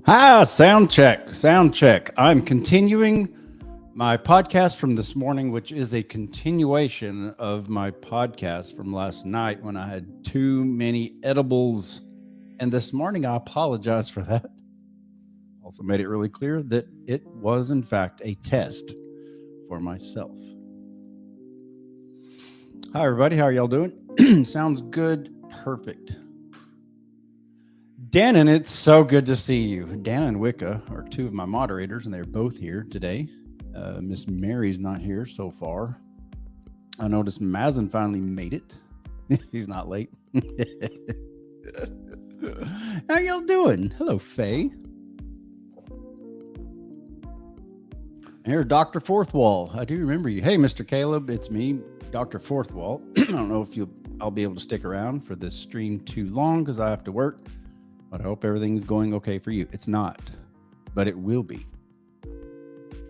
Sound check, sound check. I'm continuing my podcast from this morning, which is a continuation of my podcast from last night when I had too many edibles. And this morning, I apologize for that. Also, made it really clear that it was, in fact, a test for myself. Hi, everybody. How are y'all doing? Sounds good. Perfect. Dannon, it's so good to see you. Dan and Wicca are two of my moderators, and they're both here today. Miss Mary's not here so far. I noticed Mazen finally made it. He's not late. How y'all doing? Hello, Faye. Here's Dr. Fourthwall. I do remember you. Hey, Mr. Caleb, it's me, Dr. Fourthwall. I don't know if I'll be able to stick around for this stream too long because I have to work. But I hope everything's going okay for you. It's not, but it will be.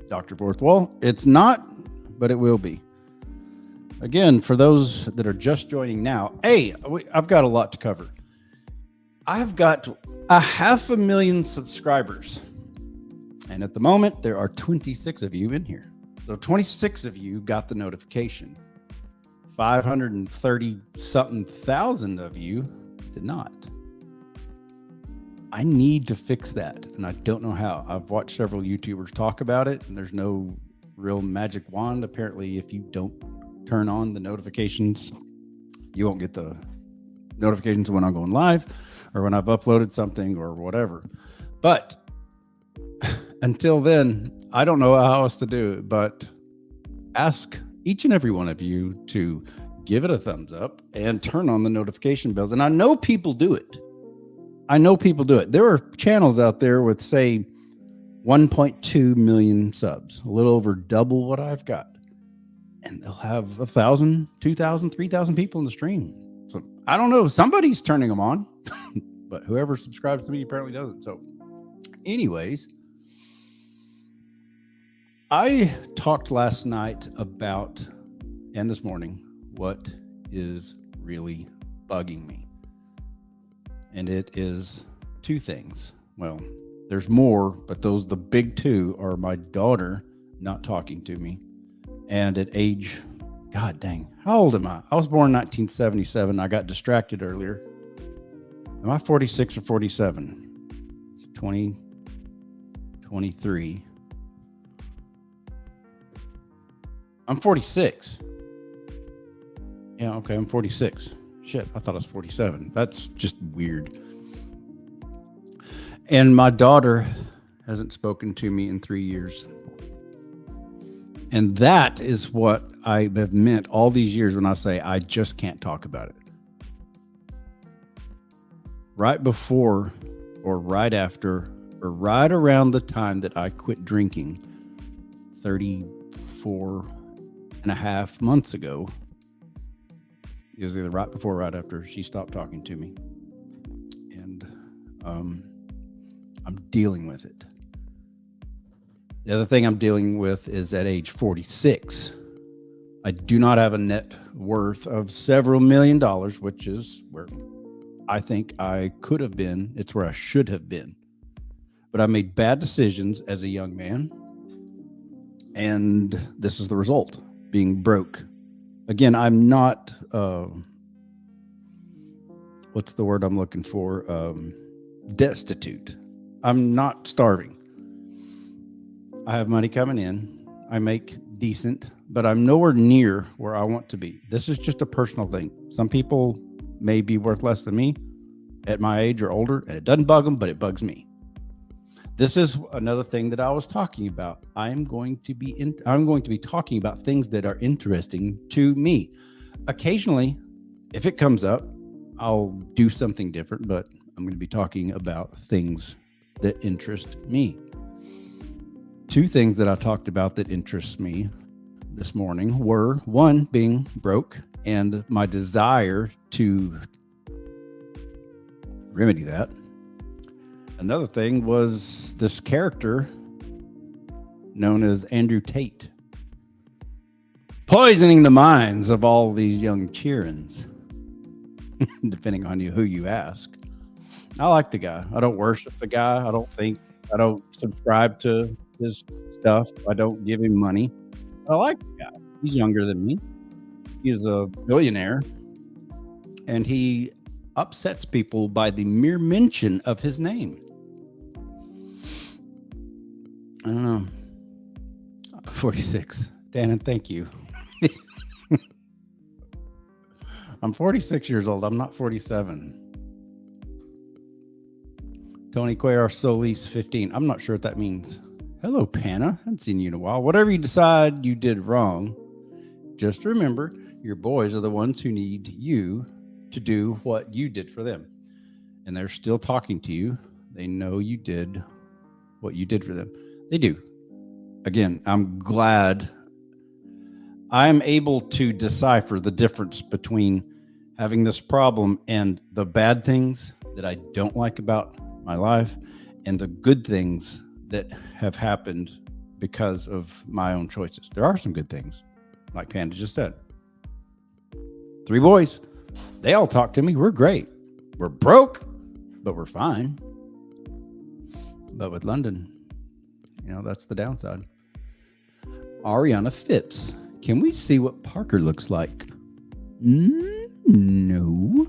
Dr. Fourthwall, it's not, but it will be. Again, for those that are just joining now, hey, I've got a lot to cover. I've got 500,000 subscribers. And at the moment, there are 26 of you in here. So 26 of you got the notification. 530-something thousand of you did not. I need to fix that, and I don't know how. I've watched several YouTubers talk about it, and there's no real magic wand. Apparently, if you don't turn on the notifications, you won't get the notifications when I'm going live or when I've uploaded something or whatever. But until then, I don't know how else to do it, but ask each and every one of you to give it a thumbs up and turn on the notification bells. And I know people do it. There are channels out there with, say, 1.2 million subs, a little over double what I've got. And they'll have 1,000, 2,000, 3,000 people in the stream. So I don't know. Somebody's turning them on, but whoever subscribes to me apparently doesn't. So anyways, I talked last night about, and this morning, what is really bugging me. And it is two things. Well, there's more, but the big two are my daughter not talking to me. And at age, God dang, how old am I? I was born in 1977. I got distracted earlier. Am I 46 or 47? It's 23. I'm 46. Yeah, okay, I'm 46. Shit, I thought I was 47. That's just weird. And my daughter hasn't spoken to me in 3 years. And that is what I have meant all these years when I say I just can't talk about it. Right before or right after or right around the time that I quit drinking 34 and a half months ago, it was either right before or right after she stopped talking to me. And I'm dealing with it. The other thing I'm dealing with is at age 46, I do not have a net worth of several $1 million, which is where I think I could have been. It's where I should have been. But I made bad decisions as a young man. And this is the result, being broke. Again, I'm not, what's the word I'm looking for? Destitute. I'm not starving. I have money coming in. I make decent, but I'm nowhere near where I want to be. This is just a personal thing. Some people may be worth less than me at my age or older, and it doesn't bug them, but it bugs me. This is another thing that I was talking about. I'm going to be talking about things that are interesting to me. Occasionally, if it comes up, I'll do something different, but I'm going to be talking about things that interest me. Two things that I talked about that interest me this morning were, one, being broke and my desire to remedy that. Another thing was this character known as Andrew Tate, poisoning the minds of all these young cheerins, depending on who you ask. I like the guy. I don't worship the guy. I don't think I don't subscribe to his stuff. I don't give him money. I like the guy. He's younger than me. He's a billionaire, and he upsets people by the mere mention of his name. I don't know. 46. Dan, and thank you. I'm 46 years old. I'm not 47. Tony Cuellar Solis 15. I'm not sure what that means. Hello, Panna. I haven't seen you in a while. Whatever you decide you did wrong, just remember your boys are the ones who need you to do what you did for them. And they're still talking to you. They know you did what you did for them. They do. Again, I'm glad I'm able to decipher the difference between having this problem and the bad things that I don't like about my life and the good things that have happened because of my own choices. There are some good things, like Panda just said. 3 boys, they all talk to me. We're great. We're broke, but we're fine. But with London, that's the downside. Ariana Phipps, can we see what Parker looks like? No.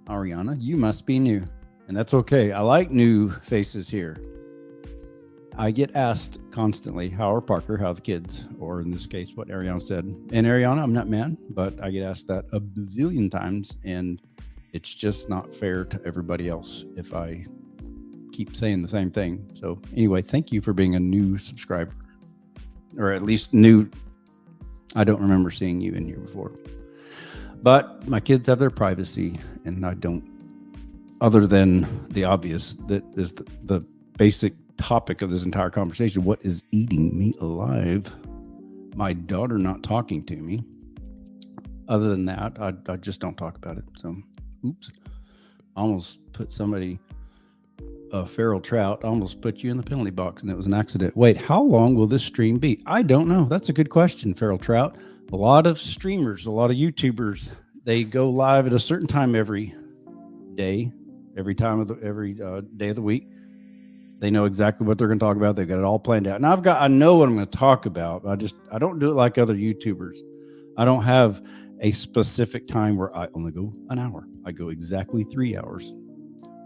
Ariana, you must be new. And that's okay. I like new faces here. I get asked constantly, how are Parker, how are the kids? Or in this case, what Ariana said. And Ariana, I'm not mad, but I get asked that a bazillion times. And it's just not fair to everybody else if I keep saying the same thing. So anyway, thank you for being a new subscriber. Or at least new. I don't remember seeing you in here before. But my kids have their privacy, and I don't, other than the obvious, that is the basic topic of this entire conversation. What is eating me alive? My daughter not talking to me. Other than that, I just don't talk about it. So, oops. I almost put somebody, Feral Trout, almost put you in the penalty box, and it was an accident. Wait, how long will this stream be? I don't know. That's a good question, Feral Trout. A lot of streamers, a lot of YouTubers, they go live at a certain time every day, every day of the week. They know exactly what they're going to talk about. They've got it all planned out. And I know what I'm going to talk about. I don't do it like other YouTubers. I don't have a specific time where I only go an hour. I go exactly 3 hours.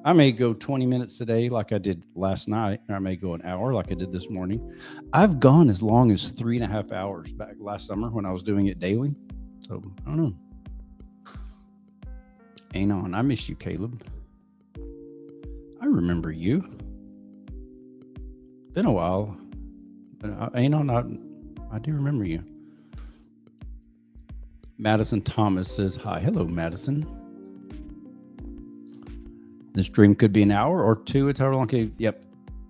I may go 20 minutes today like I did last night, or I may go an hour like I did this morning. I've gone as long as 3.5 hours back last summer when I was doing it daily. So I don't know. Anon, I miss you, Caleb. I remember you. Been a while. Anon, I do remember you. Madison Thomas says hi. Hello, Madison. The stream could be an hour or 2. It's however long. Okay. Yep.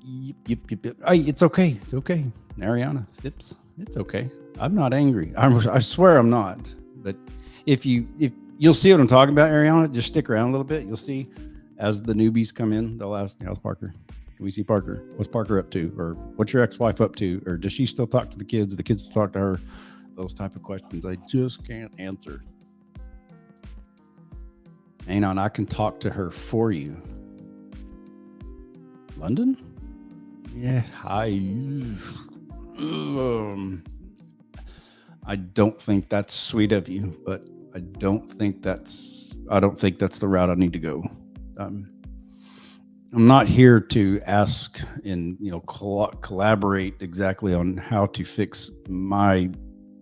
Hey, it's okay. It's okay. Ariana Phipps. It's okay. I'm not angry. I swear I'm not. But if you'll see what I'm talking about, Ariana, just stick around a little bit. You'll see as the newbies come in, they'll ask, how's Parker? Can we see Parker? What's Parker up to? Or what's your ex-wife up to? Or does she still talk to the kids? The kids still talk to her? Those type of questions I just can't answer. Anon, I can talk to her for you. London? Yeah, I don't think that's sweet of you, but I don't think that's the route I need to go. I'm not here to ask and collaborate exactly on how to fix my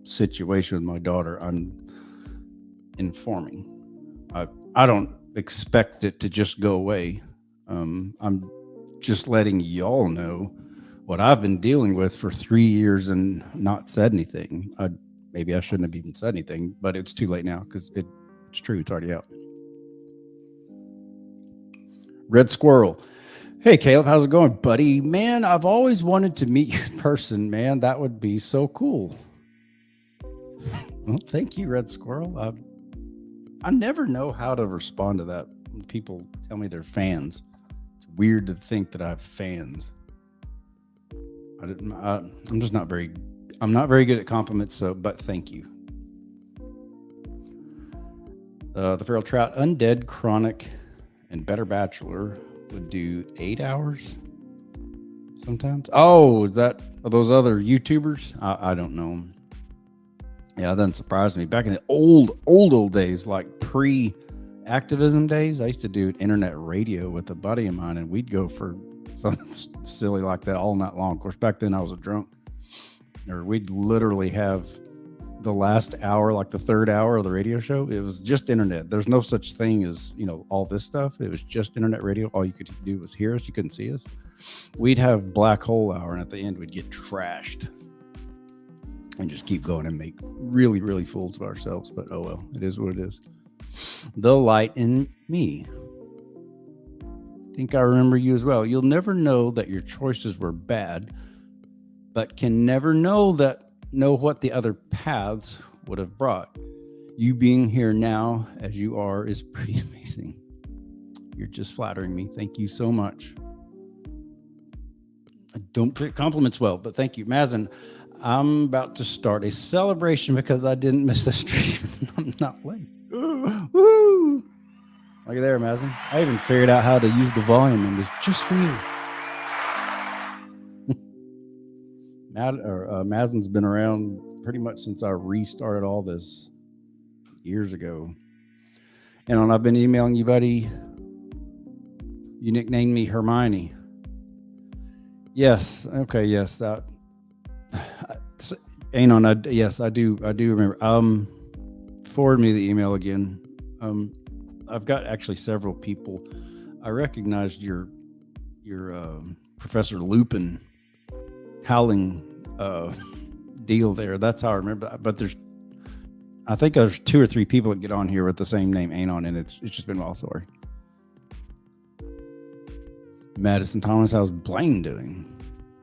situation with my daughter. I'm informing. I don't expect it to just go away. I'm just letting y'all know what I've been dealing with for 3 years and not said anything. Maybe I shouldn't have even said anything, but it's too late now because it's true. It's already out. Red Squirrel. Hey, Caleb, how's it going, buddy? Man, I've always wanted to meet you in person, man. That would be so cool. Well, thank you, Red Squirrel. I never know how to respond to that when people tell me they're fans. It's weird to think that I have fans. I'm not very good at compliments, but thank you. The Feral Trout, Undead, Chronic, and Better Bachelor would do 8 hours. sometimes. Oh, are those other YouTubers? I don't know. Yeah, that doesn't surprise me. Back in the old days, like pre-activism days, I used to do internet radio with a buddy of mine, and we'd go for something silly like that all night long. Of course, back then I was a drunk, or we'd literally have the last hour, like the third hour of the radio show. It was just internet. There's no such thing as, all this stuff. It was just internet radio. All you could do was hear us. You couldn't see us. We'd have black hole hour, and at the end we'd get trashed and just keep going and make really, really fools of ourselves. But oh well, it is what it is. The light in me. I think I remember you as well. You'll never know that your choices were bad, but can never know what the other paths would have brought. You being here now as you are is pretty amazing. You're just flattering me. Thank you so much. I don't pick compliments well, but thank you. Mazen, I'm about to start a celebration because I didn't miss the stream. I'm not late. Woo! Look at there, Mazen. I even figured out how to use the volume in this just for you. Mazen's been around pretty much since I restarted all this years ago. And I've been emailing you, buddy. You nicknamed me Hermione. Yes. Okay. Yes. Anon. Yes, I do remember. Forward me the email again. I've got actually several people. I recognized your Professor Lupin howling deal there. That's how I remember. But I think there's 2 or 3 people that get on here with the same name, Anon, and it's just been a while. Sorry. Madison Thomas, how's Blaine doing?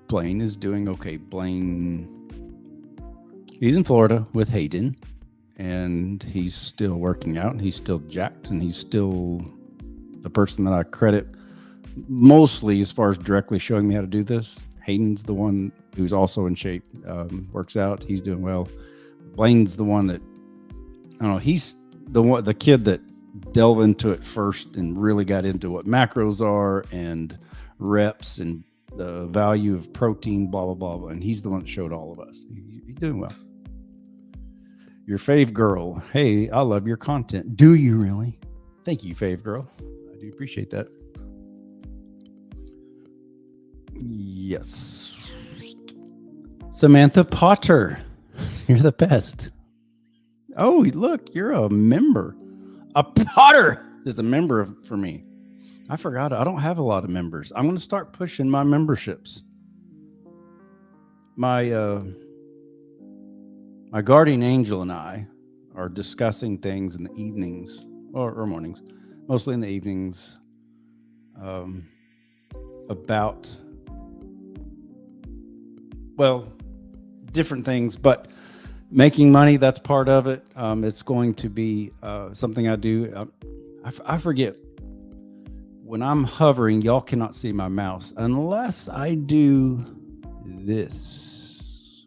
Blaine is doing okay. Blaine, he's in Florida with Hayden, and he's still working out. He's still jacked, and he's still the person that I credit mostly as far as directly showing me how to do this. Hayden's the one who's also in shape, works out. He's doing well. Blaine's the one that, I don't know, he's the kid that delved into it first and really got into what macros are and reps and the value of protein, blah, blah, blah, blah. And he's the one that showed all of us. He's doing well. Your fave girl. Hey, I love your content. Do you really? Thank you, fave girl. I do appreciate that. Yes. Samantha Potter. You're the best. Oh, look, you're a member. A Potter is a member for me. I forgot. I don't have a lot of members. I'm going to start pushing my memberships. My guardian angel and I are discussing things in the evenings or mornings, mostly in the evenings, about, well, different things, but making money, that's part of it. It's going to be something I do. I forget. When I'm hovering, y'all cannot see my mouse unless I do this.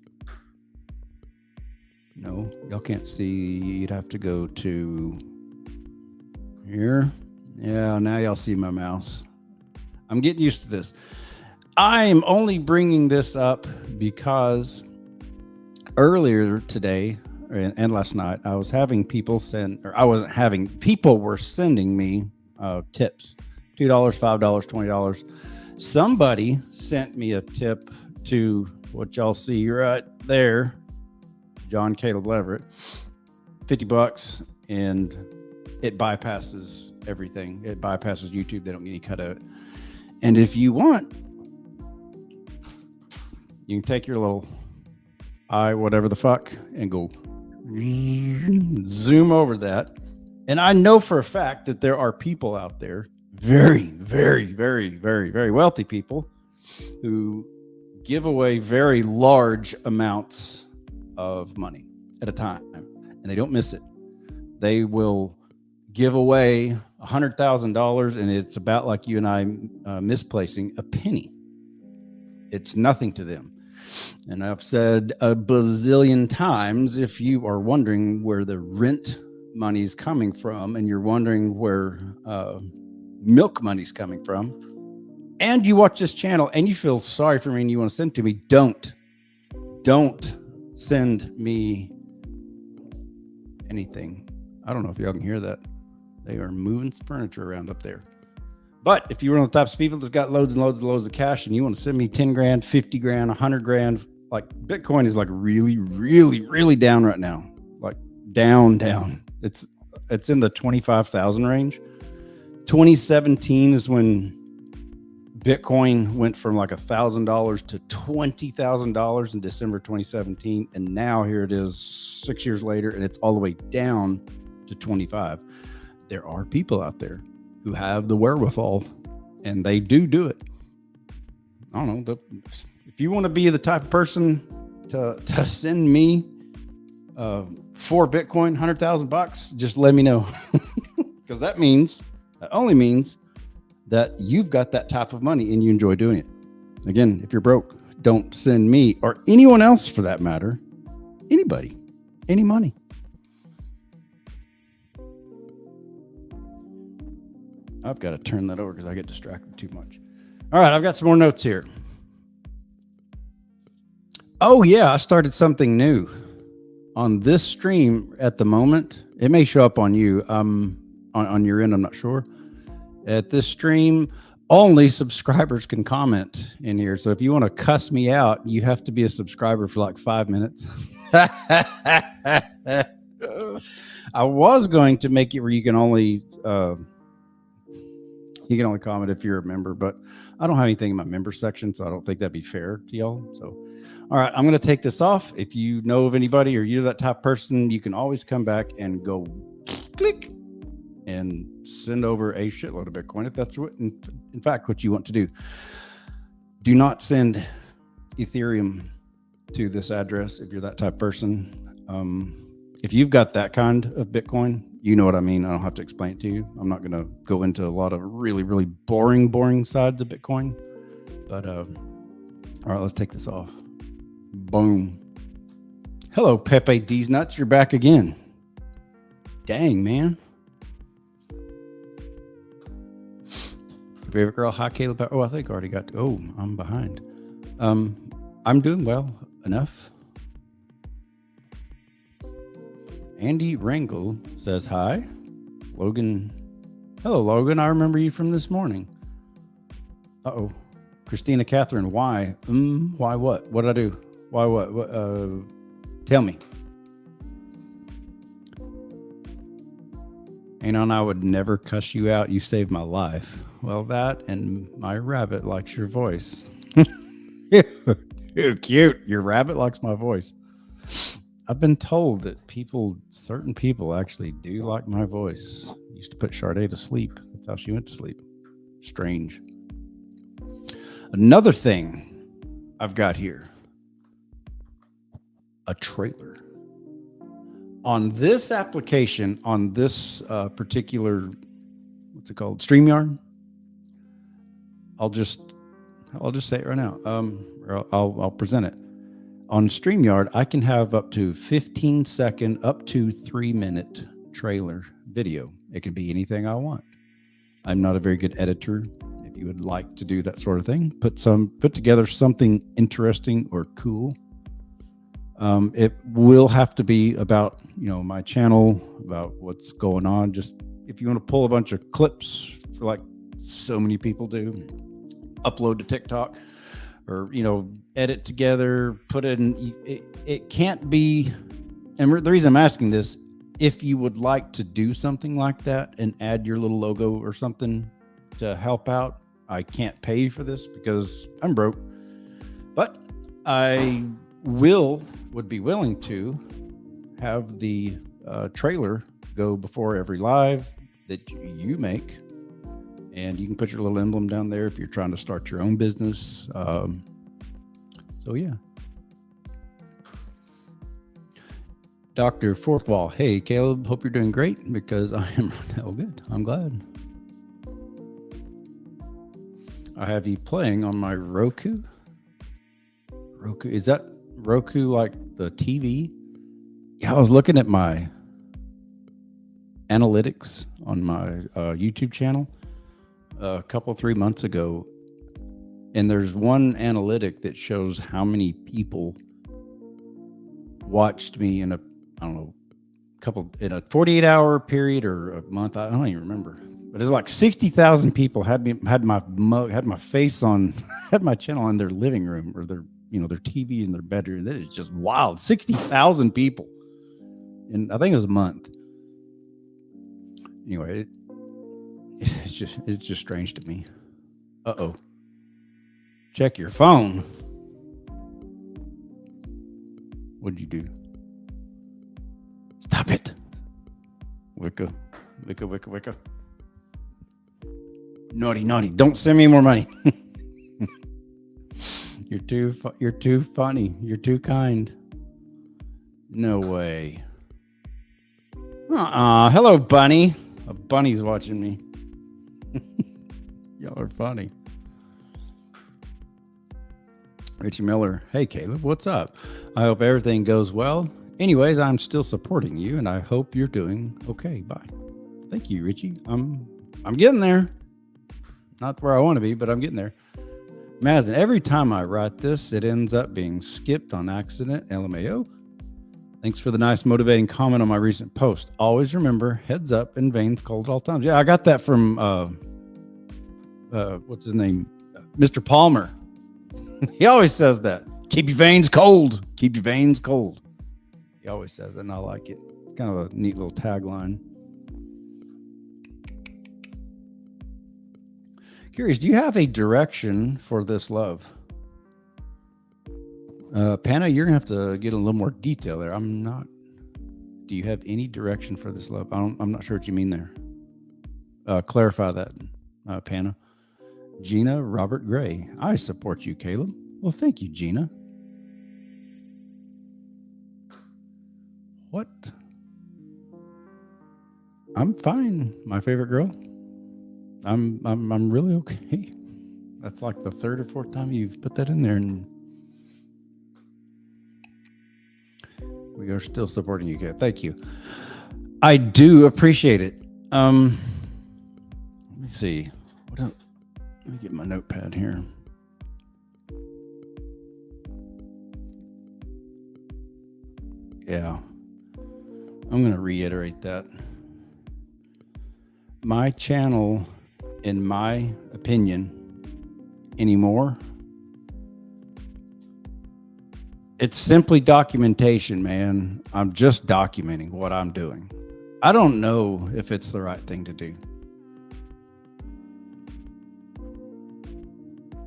No, y'all can't see. You'd have to go to here. Yeah, now y'all see my mouse. I'm getting used to this. I'm only bringing this up because earlier today and last night, I was having people people were sending me tips. $2, $5, $20. Somebody sent me a tip to what y'all see right there, John Caleb Leverett, $50, and it bypasses everything. It bypasses YouTube. They don't get any cut of it. And if you want, you can take your little whatever the fuck and go zoom over that. And I know for a fact that there are people out there, very, very, very, very, very wealthy people who give away very large amounts of money at a time, and they don't miss it. They will give away $100,000, and it's about like you and I misplacing a penny. It's nothing to them. And I've said a bazillion times, if you are wondering where the rent money's coming from, and you're wondering where milk money's coming from, and you watch this channel and you feel sorry for me and you want to send to me, don't send me anything. I don't know if y'all can hear that. They are moving some furniture around up there. But if you're one of the types of people that's got loads and loads and loads of cash and you want to send me 10 grand, 50 grand, 100 grand, like Bitcoin is like really, really, really down right now. Like down. It's in the 25,000 range. 2017 is when Bitcoin went from like $1,000 to $20,000 in December 2017. And now here it is 6 years later, and it's all the way down to 25. There are people out there who have the wherewithal, and they do it. I don't know, but if you want to be the type of person to send me 4 Bitcoin, $100,000, just let me know. Because that only means that you've got that type of money and you enjoy doing it. Again, if you're broke, don't send me or anyone else for that matter, anybody, any money. I've got to turn that over because I get distracted too much. All right, I've got some more notes here. Oh, yeah, I started something new on this stream at the moment. It may show up on you, on your end, I'm not sure. At this stream, only subscribers can comment in here. So if you want to cuss me out, you have to be a subscriber for like 5 minutes. I was going to make it where you can only comment if you're a member, but I don't have anything in my member section, so I don't think that'd be fair to y'all. So, all right, I'm going to take this off. If you know of anybody or you're that type of person, you can always come back and go click and send over a shitload of Bitcoin if that's what, in fact, what you want to do. Do not send Ethereum to this address if you're that type of person. If you've got that kind of Bitcoin, you know what I mean. I don't have to explain it to you. I'm not going to go into a lot of really, really boring sides of Bitcoin. But all right, let's take this off. Boom. Hello, Pepe D's Nuts. You're back again. Dang, man. Favorite girl, hi, Caleb. Oh, I think I already got. Oh, I'm behind. I'm doing well enough. Andy Rangel says hi. Logan. Hello, Logan. I remember you from this morning. Uh-oh. Christina Catherine, why? Why what? What did I do? Why what? Tell me. And I would never cuss you out. You saved my life. Well, that and my rabbit likes your voice. Ew, cute. Your rabbit likes my voice. I've been told that certain people actually do like my voice. Used to put Sade to sleep. That's how she went to sleep. Strange. Another thing I've got here. A trailer. On this application, on this particular, what's it called? StreamYard. I'll just say it right now. Or I'll present it. On StreamYard, I can have up to 15-second, up to 3-minute trailer video. It can be anything I want. I'm not a very good editor. If you would like to do that sort of thing, put together something interesting or cool. It will have to be about, my channel, about what's going on. Just if you want to pull a bunch of clips, like so many people do, upload to TikTok. Or, edit together, put it in. It can't be. And the reason I'm asking this, if you would like to do something like that and add your little logo or something to help out, I can't pay you for this because I'm broke. But I would be willing to have the trailer go before every live that you make. And you can put your little emblem down there if you're trying to start your own business. So, yeah. Dr. Fourthwall. Hey, Caleb. Hope you're doing great because I am hell good. I'm glad. I have you playing on my Roku. Is that Roku like the TV? Yeah, I was looking at my analytics on my YouTube channel. A couple 3 months ago, And there's one analytic that shows how many people watched me in I don't know, in a 48-hour period or a month. I don't even remember. But it's like 60,000 people had my face on, had my channel in their living room or their TV in their bedroom. That is just wild. 60,000 people. And I think it was a month. Anyway, it's just strange to me. Uh-oh. Check your phone. What'd you do? Stop it. Wicca. Naughty. Don't send me more money. You're too funny. You're too kind. No way. Hello, Bunny. A bunny's watching me. Y'all are funny. Richie Miller. Hey, Caleb, what's up? I hope everything goes well. Anyways, I'm still supporting you, and I hope you're doing okay. Bye. Thank you, Richie. I'm getting there. Not where I want to be, but I'm getting there. Mazin, every time I write this, it ends up being skipped on accident. LMAO. Thanks for the nice motivating comment on my recent post. Always remember, heads up and veins cold at all times. Yeah, I got that from, what's his name? Mr. Palmer. He always says that. Keep your veins cold. Keep your veins cold. He always says it, and I like it. Kind of a neat little tagline. Curious, do you have a direction for this love? Panna, you're gonna have to get a little more detail there. I'm not. Do you have any direction for this love? I'm not sure what you mean there. Clarify that, Panna. Gina Robert Gray. I support you, Caleb. Well, thank you, Gina. What? I'm fine, my favorite girl. I'm really okay. That's like the third or fourth time you've put that in there, and we are still supporting you, Kat. Thank you. I do appreciate it. Let me see. What else? Let me get my notepad here. Yeah. I'm going to reiterate that. My channel, in my opinion, anymore, it's simply documentation, man. I'm just documenting what I'm doing. I don't know if it's the right thing to do.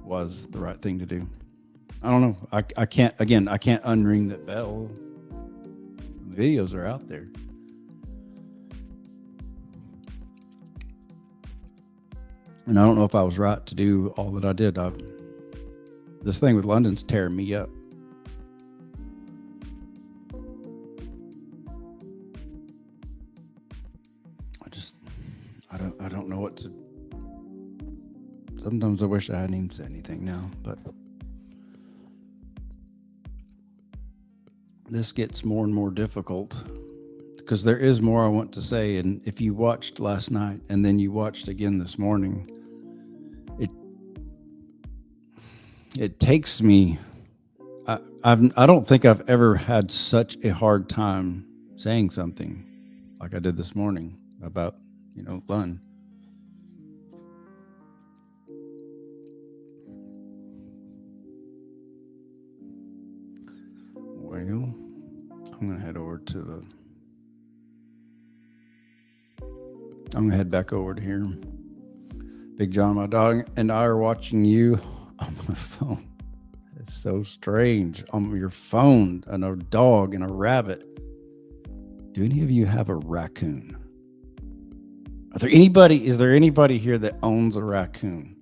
Was the right thing to do. I don't know. I can't unring that bell. Videos are out there. And I don't know if I was right to do all that I did. This thing with London's tearing me up. I don't know what to. Sometimes I wish I hadn't even said anything now, but this gets more and more difficult because there is more I want to say. And if you watched last night and then you watched again this morning, it takes me. I don't think I've ever had such a hard time saying something like I did this morning about, Lund. Well, I'm going to head over to I'm going to head back over to here. Big John, my dog, and I are watching you on my phone. It's so strange. On your phone, and a dog and a rabbit. Do any of you have a raccoon? Is there anybody here that owns a raccoon?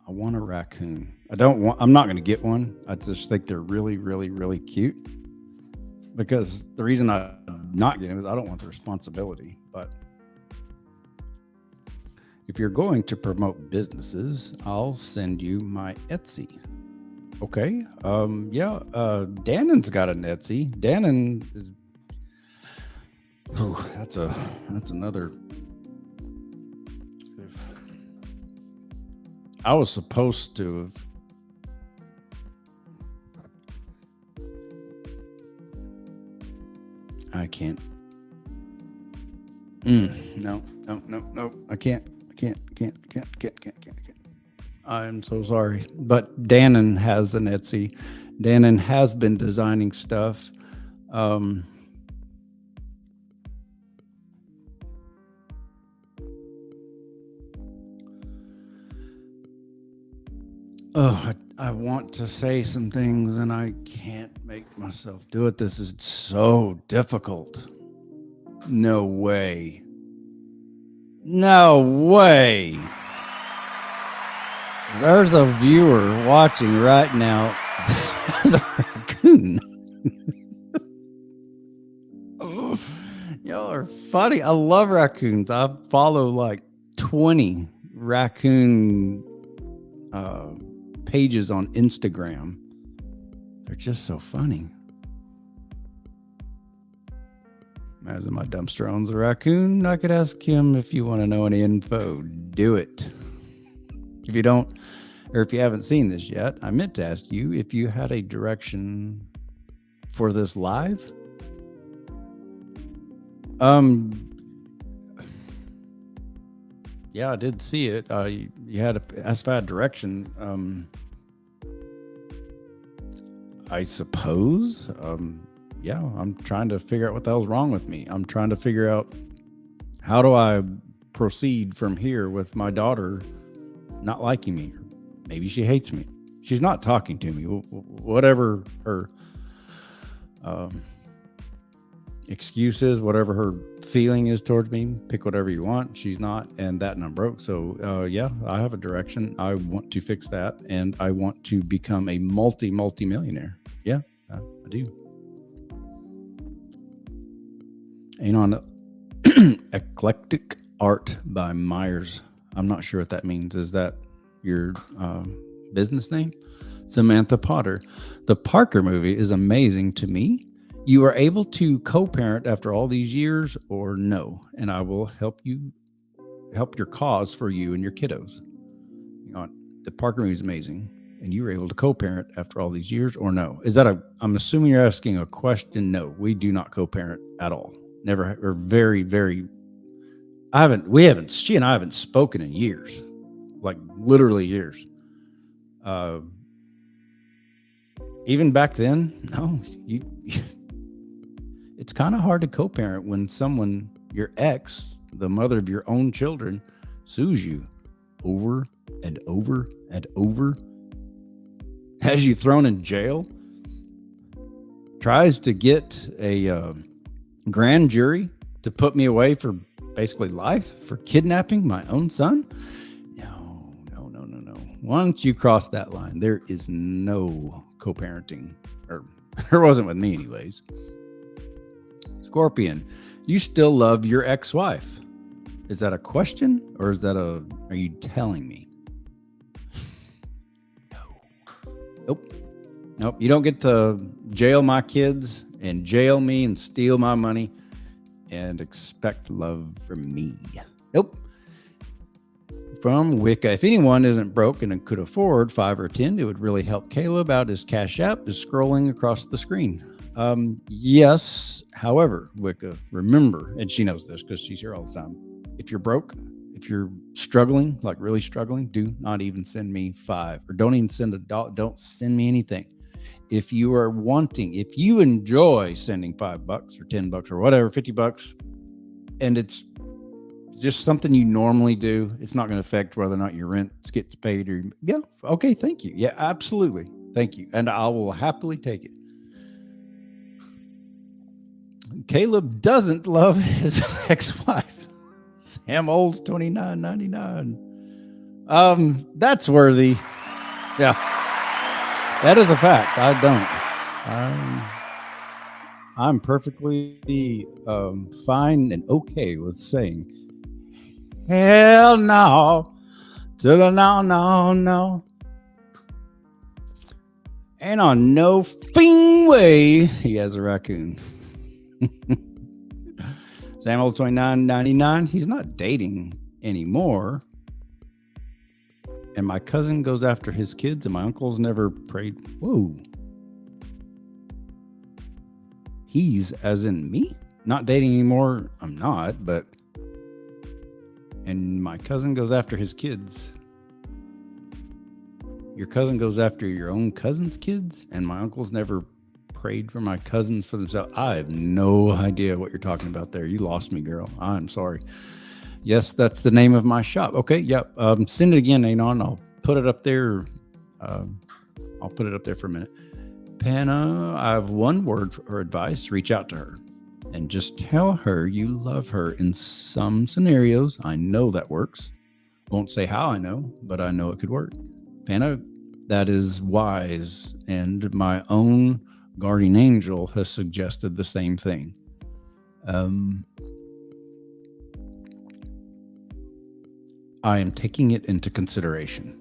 I want a raccoon. I'm not going to get one. I just think they're really, really, really cute. Because the reason I'm not getting it is I don't want the responsibility. But if you're going to promote businesses, I'll send you my Etsy. Okay. Dannon's got an Etsy. Dannon is. Oh, that's another. I was supposed to have. I can't. No. I can't. I'm so sorry. But Dannon has an Etsy. Dannon has been designing stuff. Um, I want to say some things and I can't make myself do it. This is so difficult. No way. No way. There's a viewer watching right now. There's a raccoon. Oh, y'all are funny. I love raccoons. I follow like 20 raccoon pages on Instagram. They're just so funny. As my dumpster owns a raccoon, I could ask him if you want to know any info. Do it. If you don't, or if you haven't seen this yet, I meant to ask you if you had a direction for this live. Yeah, I did see it. You had asked if I had direction. I suppose. Yeah, I'm trying to figure out what the hell's wrong with me. I'm trying to figure out how do I proceed from here with my daughter not liking me. Maybe she hates me. She's not talking to me. Whatever her excuse is, whatever her feeling is towards me, pick whatever you want. She's not, and that and I'm broke. So yeah, I have a direction. I want to fix that, and I want to become a multi-millionaire. Yeah, I do. And on Eclectic Art by Myers. I'm not sure what that means. Is that your business name? Samantha Potter. The Parker movie is amazing to me. You are able to co-parent after all these years or no? And I will help your cause for you and your kiddos. The Parker movie is amazing. And you were able to co-parent after all these years or no? Is that I'm assuming you're asking a question. No, we do not co-parent at all. Never, or very, very, she and I haven't spoken in years, like literally years. Even back then, no, it's kind of hard to co-parent when someone, your ex, the mother of your own children, sues you over and over and over, has you thrown in jail, tries to get a grand jury to put me away for basically life for kidnapping my own son. No. Once you cross that line, there is no co-parenting, or there wasn't with me anyways. Scorpion, you still love your ex-wife. Is that a question, or is that are you telling me? No. Nope. You don't get to jail my kids and jail me and steal my money and expect love from me. Nope. From Wicca, if anyone isn't broke and could afford 5 or 10, it would really help Caleb out. His Cash App is scrolling across the screen. Yes. However, Wicca, remember, and she knows this because she's here all the time. If you're broke, if you're struggling, like really struggling, do not even send me 5, or don't even send don't send me anything. If you are wanting, if you enjoy sending $5 or $10 or whatever, $50, and it's just something you normally do, it's not going to affect whether or not your rent gets paid or, yeah. Okay. Thank you. Yeah, absolutely. Thank you. And I will happily take it. Caleb doesn't love his ex-wife. Sam Olds, $29.99. That's worthy. Yeah. That is a fact. I don't. I'm perfectly fine and okay with saying, hell no, to the no. And on no fing way, he has a raccoon. Samuel $29.99. He's not dating anymore. And my cousin goes after his kids, and my uncle's never prayed. Whoa. He's as in me? Not dating anymore. I'm not, but. And my cousin goes after his kids. Your cousin goes after your own cousin's kids, and my uncle's never prayed for my cousins for themselves. I have no idea what you're talking about there. You lost me, girl. I'm sorry. Yes, that's the name of my shop. Okay, yep. Send it again, Anon. I'll put it up there. I'll put it up there for a minute. Panna, I have one word for her advice. Reach out to her and just tell her you love her in some scenarios. I know that works. Won't say how I know, but I know it could work. Panna, that is wise, and my own guardian angel has suggested the same thing. I am taking it into consideration.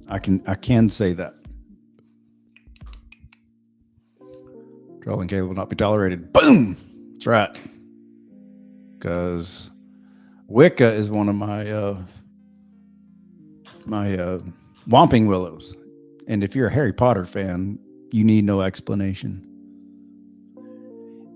I can say that. Trolling Caleb will not be tolerated. Boom! That's right. Because Wicca is one of my Whomping Willows. And if you're a Harry Potter fan, you need no explanation.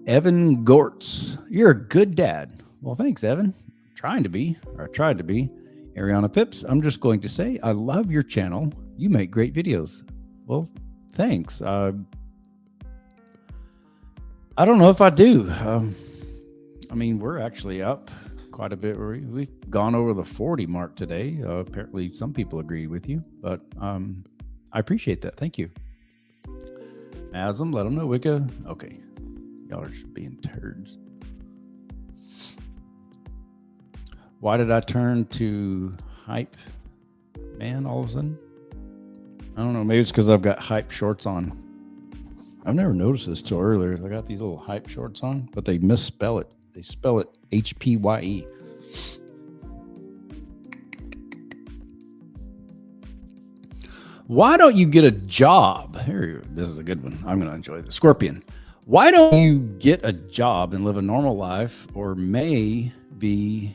Evan Gortz, you're a good dad. Well, thanks, Evan. Trying to be, or I tried to be. Ariana Pips, I'm just going to say, I love your channel. You make great videos. Well, thanks. I don't know if I do. I mean, we're actually up quite a bit. We've gone over the 40 mark today. Apparently, some people agree with you, but I appreciate that. Thank you. Asm, let them know. Wicca. Okay. Y'all are just being turds. Why did I turn to hype man all of a sudden? I don't know. Maybe it's because I've got hype shorts on. I've never noticed this till earlier. I got these little hype shorts on, but they misspell it. They spell it HPYE. Why don't you get a job? Here, this is a good one. I'm going to enjoy this. Scorpion. Why don't you get a job and live a normal life, or maybe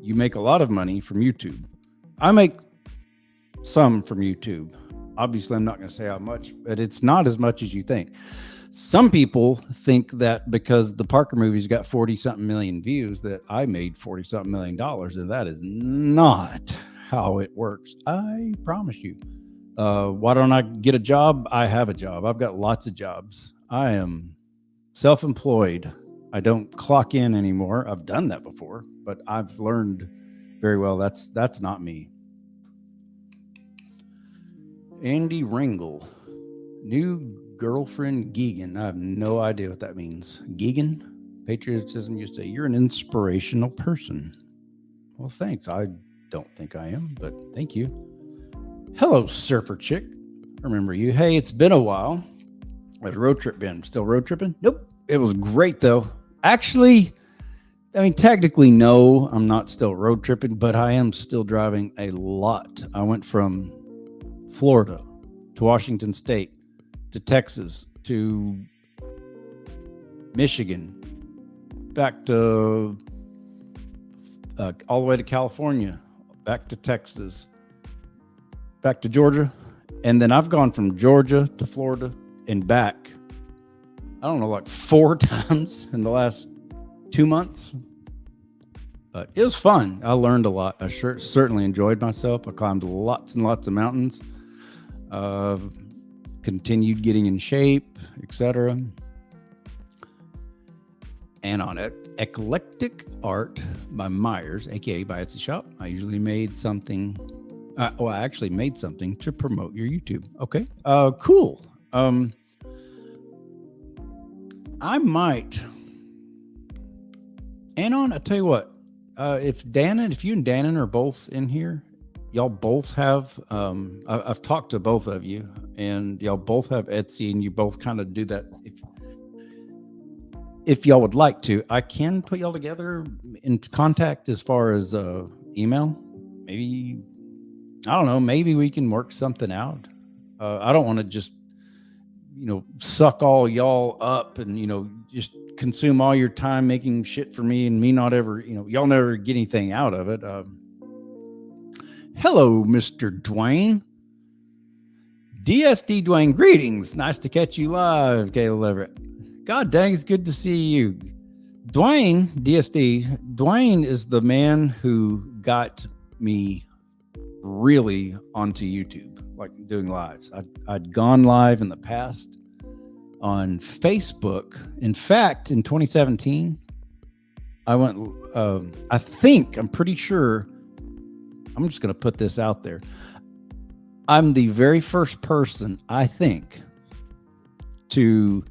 you make a lot of money from YouTube. I make some from YouTube. Obviously, I'm not going to say how much, but it's not as much as you think. Some people think that because the Parker movie's got 40-something million views that I made $40-something million, and that is not how it works. I promise you. Why don't I get a job? I have a job. I've got lots of jobs. I am self-employed. I don't clock in anymore. I've done that before, but I've learned very well that's not me. Andy Ringle, new girlfriend Geegan. I have no idea what that means. Geegan, patriotism. You say you're an inspirational person. Well, thanks. I don't think I am, but thank you. Hello, Surfer Chick. Remember you. Hey, it's been a while. How's road trip been? Still road tripping? Nope. It was great though. Actually, I mean, technically, no, I'm not still road tripping, but I am still driving a lot. I went from Florida to Washington State to Texas to Michigan, back to all the way to California, back to Texas, back to Georgia. And then I've gone from Georgia to Florida and back, I don't know, like 4 times in the last 2 months. But it was fun. I learned a lot. I certainly enjoyed myself. I climbed lots and lots of mountains. Continued getting in shape, etc. And on Eclectic Art by Myers, aka by Etsy Shop, I usually made something. I actually made something to promote your YouTube. Okay. Cool. I might. Anon, I tell you what, if you and Dannon are both in here, y'all both have, I've talked to both of you, and y'all both have Etsy, and you both kind of do that. If y'all would like to, I can put y'all together in contact as far as email. Maybe, I don't know, maybe we can work something out. I don't want to just, suck all y'all up and, just consume all your time making shit for me and me not ever, y'all never get anything out of it. Hello, Mr. Dwayne. DSD Dwayne, greetings. Nice to catch you live, Caleb Everett. God dang, it's good to see you. Dwayne, DSD, Dwayne is the man who got me really onto YouTube, like doing lives. I'd gone live in the past on Facebook. In fact, in 2017, I went, I'm pretty sure, I'm just going to put this out there. I'm the very first person, I think, to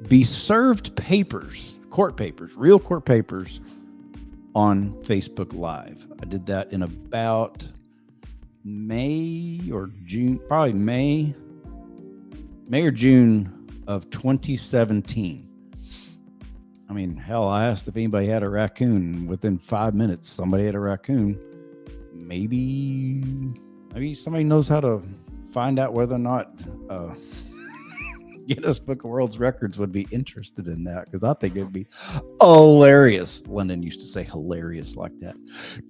be served papers, court papers, real court papers on Facebook Live. I did that in about May or June, probably May or June of 2017. I mean, hell, I asked if anybody had a raccoon. Within 5 minutes, somebody had a raccoon. Maybe somebody knows how to find out whether or not Guinness Book of World Records would be interested in that, because I think it'd be hilarious. Lennon used to say hilarious like that.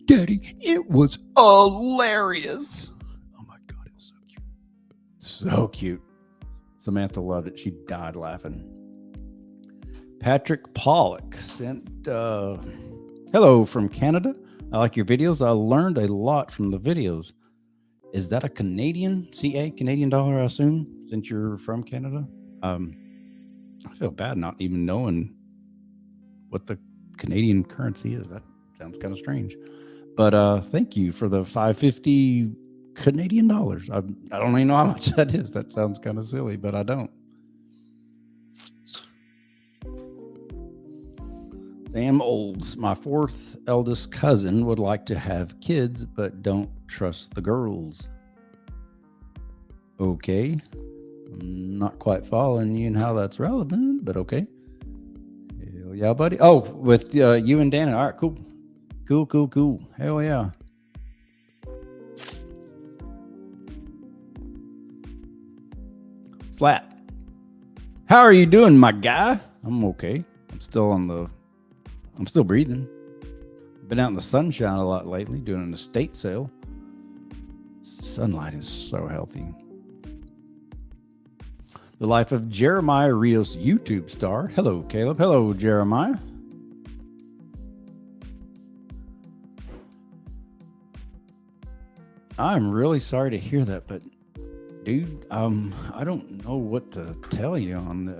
Daddy, it was hilarious. Oh my God, it was so cute. So cute. Samantha loved it. She died laughing. Patrick Pollock sent, hello from Canada. I like your videos. I learned a lot from the videos. Is that a Canadian, Canadian dollar, I assume, since you're from Canada? I feel bad not even knowing what the Canadian currency is. That sounds kind of strange. But thank you for the $5.50 Canadian dollars. I don't even know how much that is. That sounds kind of silly, but I don't. Sam Olds, my fourth eldest cousin, would like to have kids, but don't trust the girls. Okay. I'm not quite following you and how that's relevant, but okay. Hell yeah, buddy. Oh, with you and Dan. All right, cool. Cool. Hell yeah. Slap. How are you doing, my guy? I'm okay. I'm still breathing. Been out in the sunshine a lot lately, doing an estate sale. Sunlight is so healthy. The Life of Jeremiah Rios, YouTube star. Hello, Caleb. Hello, Jeremiah. I'm really sorry to hear that, but dude, I don't know what to tell you on.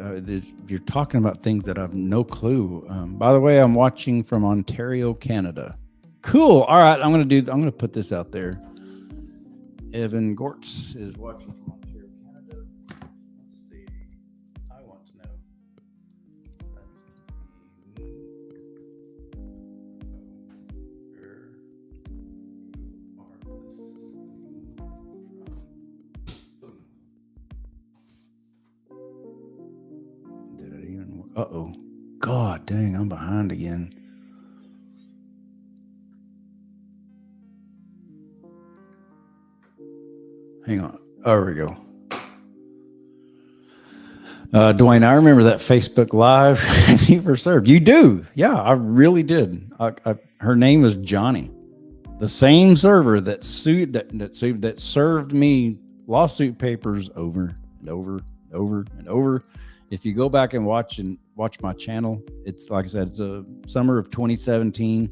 You're talking about things that I have no clue. By the way, I'm watching from Ontario, Canada. Cool. All right, I'm gonna put this out there. Evan Gortz is watching from Ontario, Canada. Let's see. I want to know. Did it even? Uh-oh. God dang, I'm behind again. Hang on. There we go. Dwayne, I remember that Facebook Live you were served. You do. Yeah, I really did. Her name was Johnny. The same server that served me lawsuit papers over and over. If you go back and watch my channel, it's like I said, it's a summer of 2017.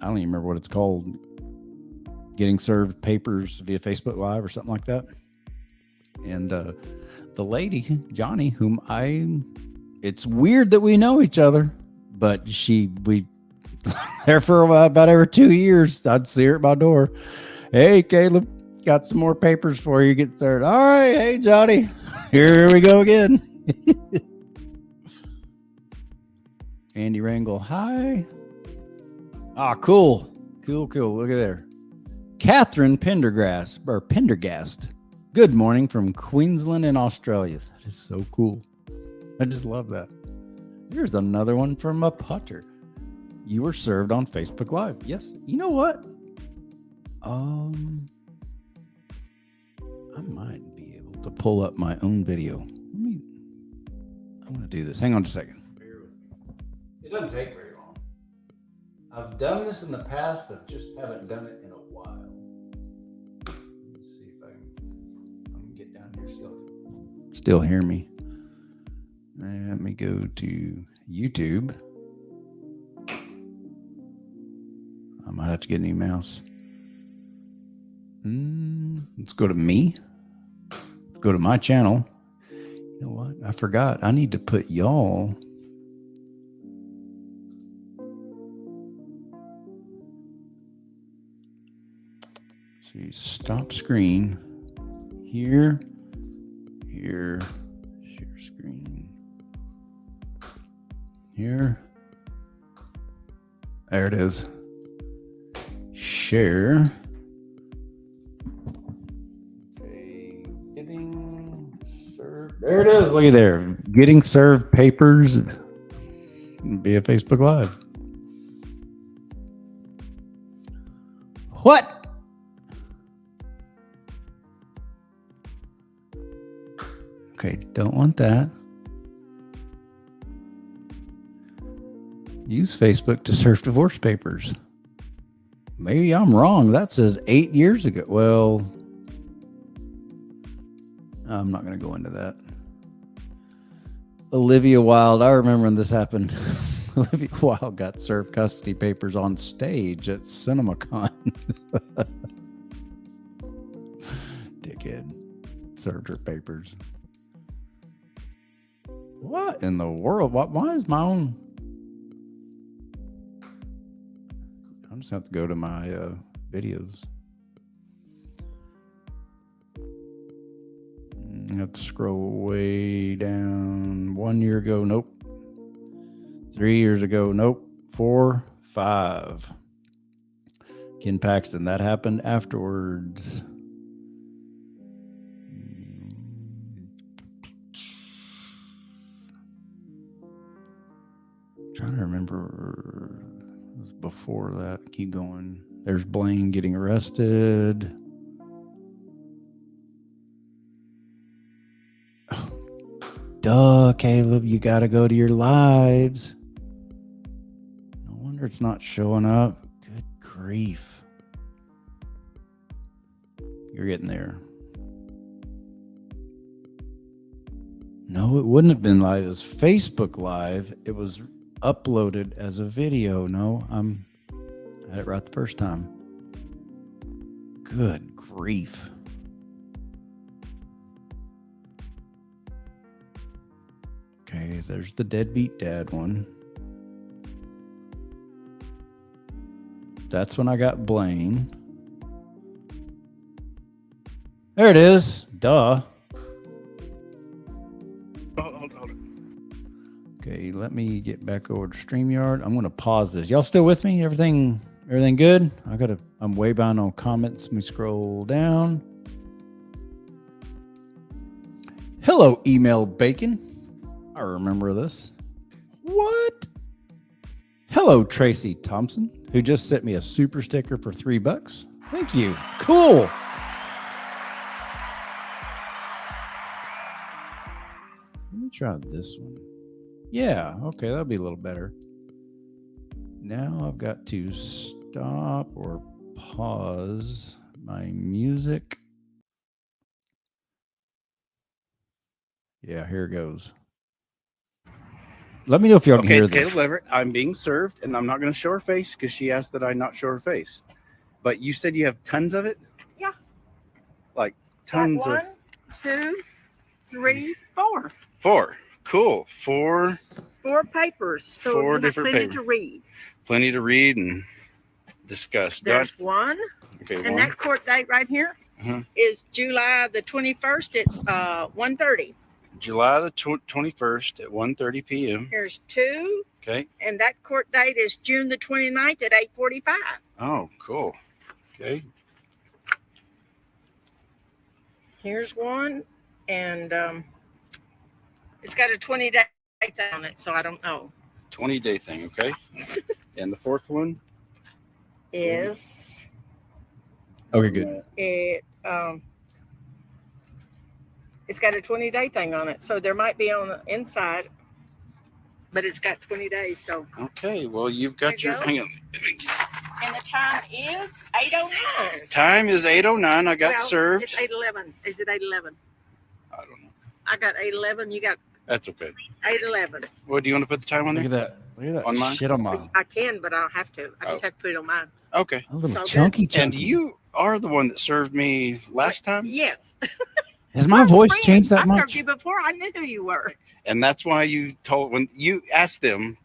I don't even remember what it's called. Getting served papers via Facebook Live or something like that. And the lady, Johnny, it's weird that we know each other, but we there for about every 2 years, I'd see her at my door. Hey, Caleb, got some more papers for you. Get started. All right. Hey, Johnny, here we go again. Andy Rangel. Hi. Ah, cool. Look at there. Catherine Pendergast. Good morning from Queensland in Australia. That is so cool. I just love that. Here's another one from a putter. You were served on Facebook Live. Yes. You know what? I might be able to pull up my own video. I'm going to do this. Hang on just a second. Bear with me. It doesn't take very long. I've done this in the past. I just haven't done it in a while. still hear me. Let me go to YouTube. I might have to get a new mouse. Let's go to me. Let's go to my channel. You know what? I forgot. I need to put y'all. See, stop screen. Here. Share screen. Here. There it is. Share. Okay, getting served. There it is. Look at there. Getting served papers via Facebook Live. What? Okay, don't want that. Use Facebook to serve divorce papers. Maybe I'm wrong. That says 8 years ago. Well, I'm not going to go into that. Olivia Wilde. I remember when this happened. Olivia Wilde got served custody papers on stage at CinemaCon. Dickhead. Served her papers. What in the world? Why is my own... I just have to go to my videos. I have to scroll way down. 1 year ago, nope. 3 years ago, nope. 4, 5. Ken Paxton, that happened afterwards. Trying to remember. It was before that. Keep going. There's Blaine getting arrested. Duh, Caleb, you got to go to your lives. No wonder it's not showing up. Good grief. You're getting there. No, it wouldn't have been live. It was Facebook Live. It was uploaded as a video. No, I had it right the first time. Good grief. Okay, there's the deadbeat dad one. That's when I got Blaine. There it is. Duh. Hold. Okay, let me get back over to StreamYard. I'm going to pause this. Y'all still with me? Everything good? I'm way behind on comments. Let me scroll down. Hello, Email Bacon. I remember this. What? Hello, Tracy Thompson, who just sent me a super sticker for $3. Thank you. Cool. Let me try this one. Yeah, okay, that'll be a little better. Now I've got to stop or pause my music. Yeah, here it goes. Let me know if y'all can hear it's this. Caleb Leverett. I'm being served, and I'm not going to show her face because she asked that I not show her face. But you said you have tons of it? Yeah. Like tons of... 1, 2, 3, 4. 4. Cool. 4 papers. So 4 you have different plenty papers. to read. Plenty to read and discuss. There's one. Okay, And 1. that court date right here is July the 21st at 1:30. July the 21st at 1:30 p.m. Here's 2. Okay. And that court date is June the 29th at 8:45. Oh, cool. Okay. Here's one. And it's got a 20-day thing on it, so I don't know. 20-day thing, okay? And the 4th one? Is... Okay, good. It's got a 20-day thing on it, so there might be on the inside, but it's got 20 days. So okay, well you've got your. Hang on. And the time is 8:09. Time is 8:09. I got served. It's 8:11. Is it 8:11? I don't know. I got 811. You got That's okay. 811. What do you want to put the time on Look there? at that. Look at that On mine? shit on my I can, but I don't have to. I just have to put it on mine. Okay. a little So good. chunky. And you are the one that served me last time, Yes. Has my We're voice friends. changed that I much? served you before. I knew who you were. and that's why you told when you asked them.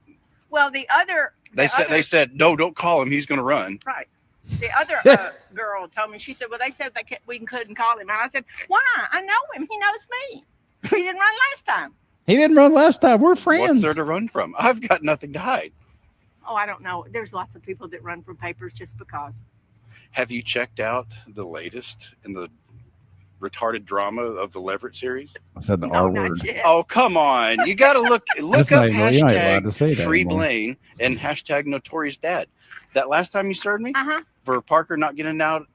Well, the other. They said no, don't call him. He's going to run. Right. The other girl told me, she said, well, they said we couldn't call him. And I said, why? I know him. He knows me. He didn't run last time. He didn't run last time. We're What's friends. there to run from? I've got nothing to hide. Oh, I don't know. There's lots of people that run from papers just because. Have you checked out the latest in the retarded drama of the Leverett series? I said the No, R not word. yet. Oh, come on. You got to look That's up not even- you're not even allowed to say hashtag that free anymore. Blaine and hashtag notorious dad. That last time you served me Uh-huh. for Parker not getting out,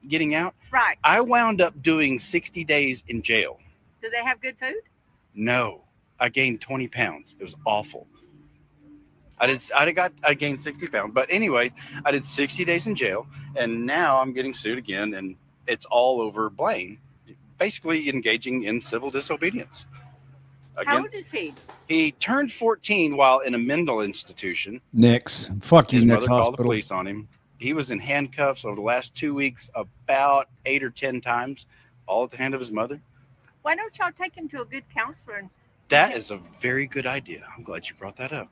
Right. I wound up doing 60 days in jail. Do they have good food? No, I gained 20 pounds. It was awful. I gained 60 pounds. But anyway, I did 60 days in jail, and now I'm getting sued again, and it's all over Blaine, basically engaging in civil disobedience. How old is he? He turned 14 while in a mental institution. Nix. Fuck you, His Nix mother called the Hospital. police on him. He was in handcuffs over the last 2 weeks about 8 or 10 times, all at the hand of his mother. Why don't y'all take him to a good counselor? And That is a very good idea. I'm glad you brought that up.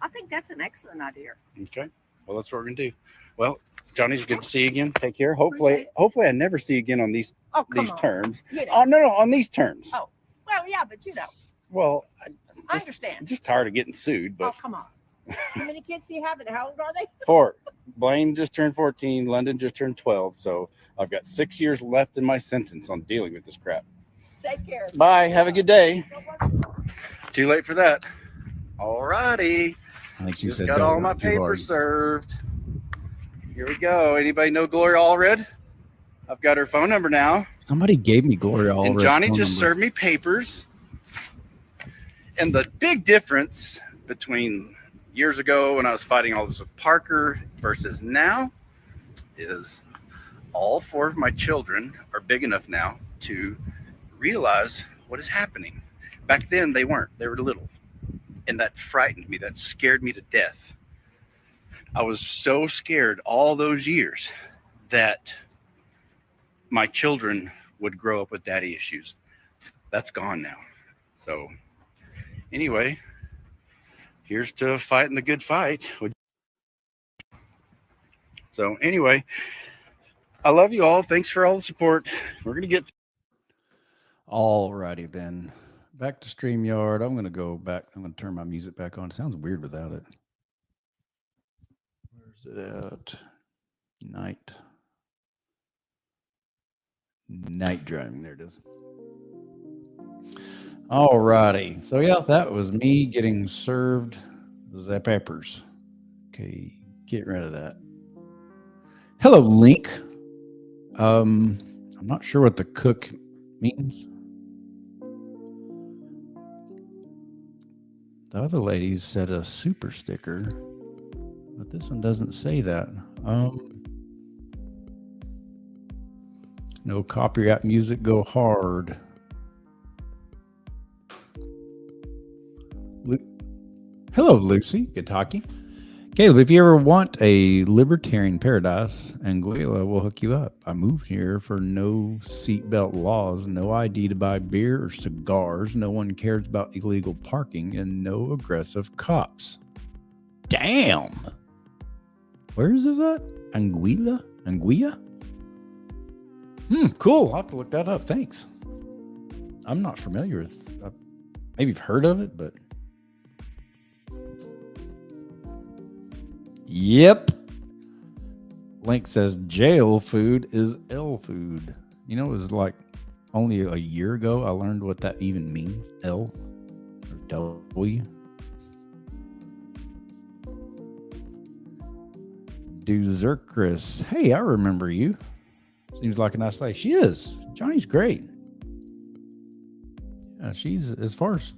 I think that's an excellent idea. Okay. Well, that's what we're gonna do. Well, Johnny's good to see you again. Take care. Hopefully I never see you again on these Oh, come on. terms. You know. Oh no, on these terms. Oh. Well, yeah, but you know, Well, I I'm understand. just tired of getting sued. Oh, But come on. How many kids do you have, and how old are they? Blaine just turned 14. London just turned 12. So I've got 6 years left in my sentence on dealing with this crap. Take care. Bye. Have a good day. Too late for that. All righty. I think you Just said got don't all my work too hard. papers served. Here we go. Anybody know Gloria Allred? I've got her phone number now. Somebody gave me Gloria Allred's And Johnny phone just number. served me papers. And the big difference between years ago when I was fighting all this with Parker versus now is all 4 of my children are big enough now to realize what is happening. Back then, they weren't. They were little. And that frightened me. That scared me to death. I was so scared all those years that my children would grow up with daddy issues. That's gone now. So anyway, here's to fighting the good fight. So anyway, I love you all. Thanks for all the support. We're going to get All righty then. Back to StreamYard. I'm going to go back. I'm going to turn my music back on. It sounds weird without it. Where's it at? Night driving. There it is. All righty. So yeah, that was me getting served the peppers. Okay, get rid of that. Hello, Link. I'm not sure what the cook means. The other ladies said a super sticker, but this one doesn't say that. No copyright music, go hard. Hello, Lucy. Good talking. Caleb, if you ever want a libertarian paradise, Anguilla will hook you up. I moved here for no seatbelt laws, no ID to buy beer or cigars, no one cares about illegal parking, and no aggressive cops. Damn. Where is this at? Anguilla? Cool. I'll have to look that up. Thanks. I'm not familiar with, maybe you've heard of it, but. Yep. Link says jail food is L food. You know, it was like only a year ago I learned what that even means. L or W. Duzerchris. Hey, I remember you. Seems like a nice lady. She is. Johnny's great. Yeah, she's, as far as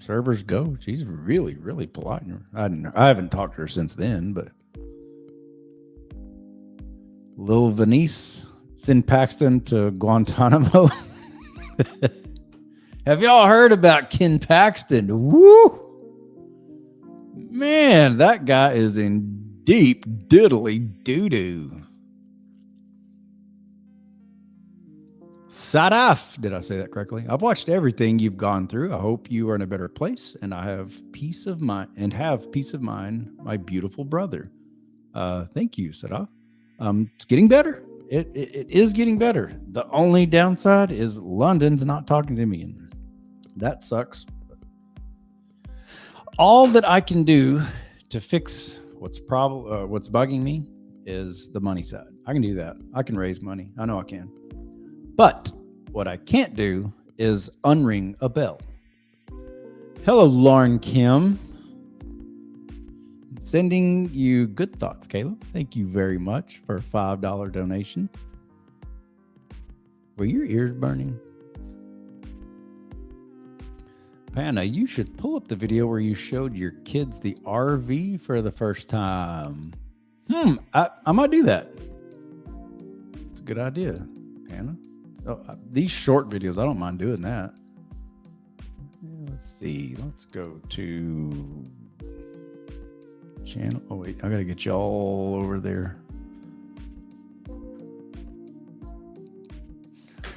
servers go, she's really, really polite. I haven't talked to her since then, but Lil Venice send Paxton to Guantanamo. Have y'all heard about Ken Paxton? Woo! Man, that guy is in deep diddly doo-doo. Sadaf, did I say that correctly? I've watched everything you've gone through. I hope you are in a better place, and I have peace of mind. My beautiful brother. Thank you, Sadaf. It's getting better. It is getting better. The only downside is London's not talking to me, and that sucks. All that I can do to fix what's bugging me is the money side. I can do that. I can raise money. I know I can. But what I can't do is unring a bell. Hello, Lauren Kim. Sending you good thoughts, Caleb. Thank you very much for a $5 donation. Were your ears burning? Panna, you should pull up the video where you showed your kids the RV for the first time. I might do that. It's a good idea, Panna. These short videos, I don't mind doing that. Let's see. Let's go to channel. Oh, wait. I got to get y'all over there.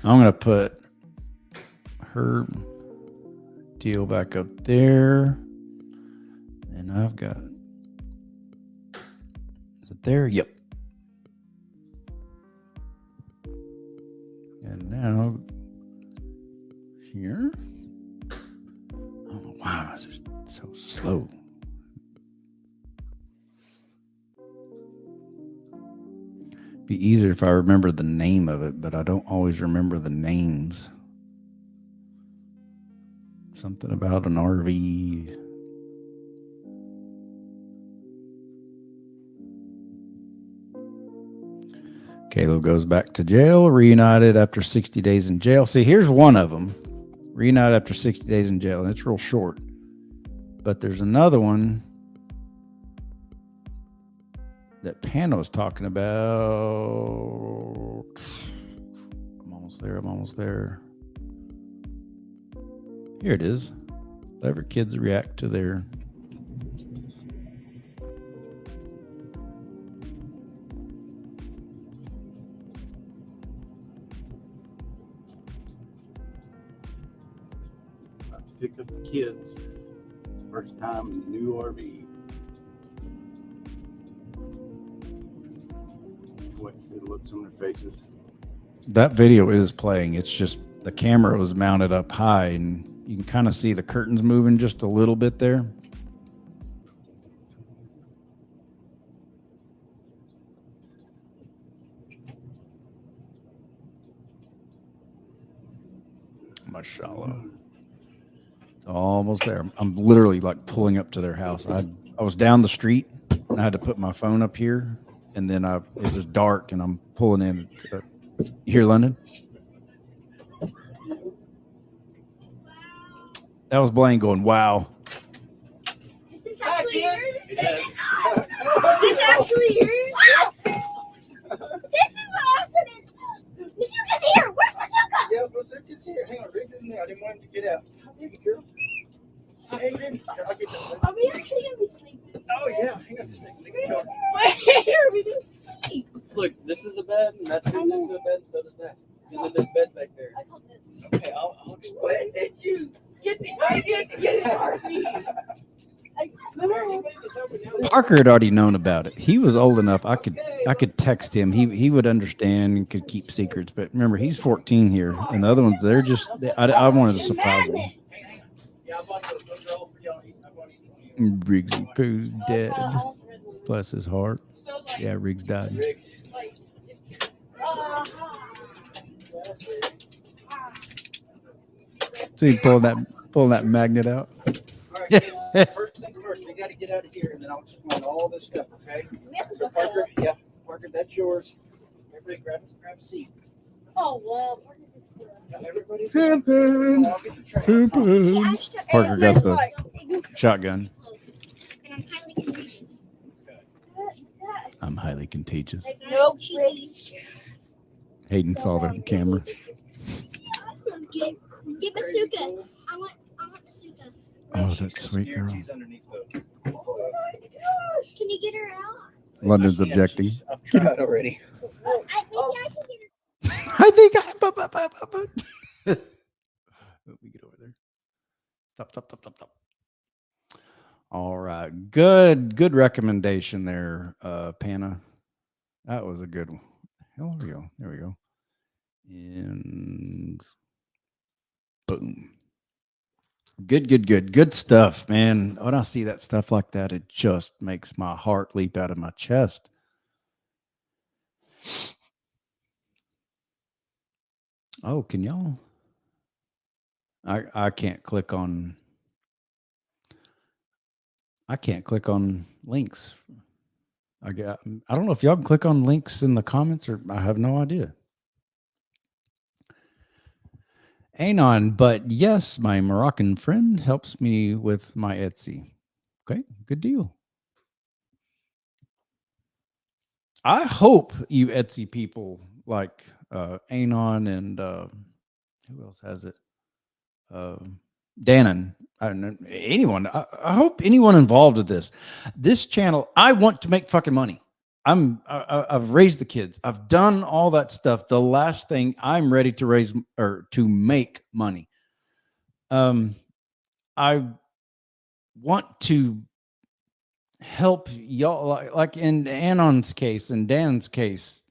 I'm going to put her deal back up there. And I've got. Is it there? Yep. And now here. Oh, wow, this is so slow. Be easier if I remember the name of it, but I don't always remember the names. Something about an RV. Caleb goes back to jail, reunited after 60 days in jail. See, here's one of them. Reunited after 60 days in jail. And it's real short. But there's another one that Panda was talking about. I'm almost there. Here it is. Whatever kids react to their... Pick up the kids. First time in the new RV. Wait to see the looks on their faces. That video is playing. It's just the camera was mounted up high, and you can kind of see the curtains moving just a little bit there. Mashallah. Almost there. I'm literally like pulling up to their house. I was down the street and I had to put my phone up here, and then it was dark and I'm pulling in. You hear London? That was Blaine going, wow. Is this actually yours? Is this actually yours? This is awesome. Masuka's here. Where's Masuka? Yeah, Masuka's here. Hang on, Riggs isn't there. I didn't want him to get out. How big a girl? Hey, baby. I'll get that. Are we actually going to be sleeping? Oh, yeah. Hang on just a second. Where are we going to sleep? Look, this is a bed, and that's into a bed, so does that. And then there's beds back there. I call this. Okay, I'll explain. When did you get the idea to get an RV? Parker had already known about it. He was old enough. I could text him. He would understand and could keep secrets. But remember, he's 14 here, and the other ones, they're just. I wanted to surprise them. Yeah, I bought those are all for y'all. I bought each one of you. Riggsy Pooh's dead. Bless his heart. Yeah, Riggs died. Riggs. See, pulling that magnet out. All right, kids, first thing first, we got to get out of here, and then I'll explain all this stuff, okay? So Parker, that's yours. Everybody grab a seat. Oh, well. Now, everybody. Pimpin'. I'll get the train. Parker got the shotgun. And I'm highly contagious. I'm highly contagious. No cheese. Hayden saw the camera. Awesome. Get Get Masuka. I want Masuka. Oh, She's that's sweet scared. girl. She's underneath the. Can you get her out? London's Yeah, objecting. I've tried already. Maybe I can get her. I think let me get over there. Stop. All right. Good recommendation there, Panna. That was a good one. Hell, there we go. And boom. Good stuff, man. When I see that stuff like that, it just makes my heart leap out of my chest. Oh, can y'all? I can't click on links. I don't know if y'all can click on links in the comments, or I have no idea. Anon, but yes, my Moroccan friend helps me with my Etsy. Okay, good deal. I hope you Etsy people like Anon and who else has it? Dannon. I don't know, anyone. I hope anyone involved with this channel. I want to make fucking money. I've raised the kids. I've done all that stuff. The last thing I'm ready to raise or to make money. I want to help y'all, like in Anon's case and Dan's case.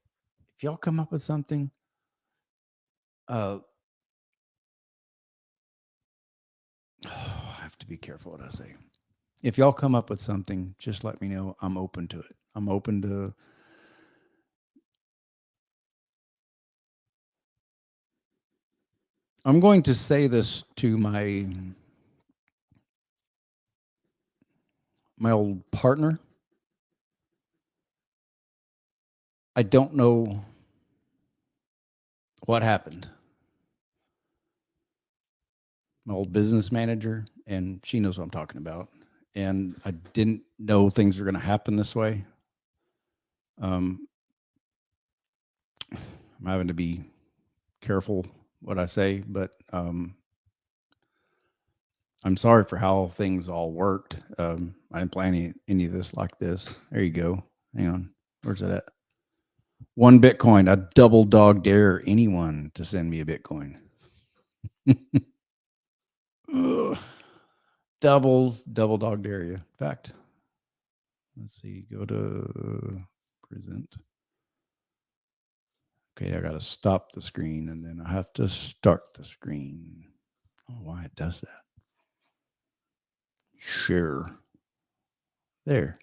If y'all come up with something, I have to be careful what I say. If y'all come up with something, just let me know. I'm open to it. I'm open to I'm going to say this to my old partner. I don't know what happened. My old business manager, and she knows what I'm talking about. And I didn't know things were going to happen this way. I'm having to be careful what I say, but I'm sorry for how things all worked. I didn't plan any of this like this. There you go. Hang on. Where's it at? 1 Bitcoin. I double dog dare anyone to send me a Bitcoin. double dog dare you. In fact, let's see. Go to present. Okay, I got to stop the screen and then I have to start the screen. I don't know why it does that. Share. There.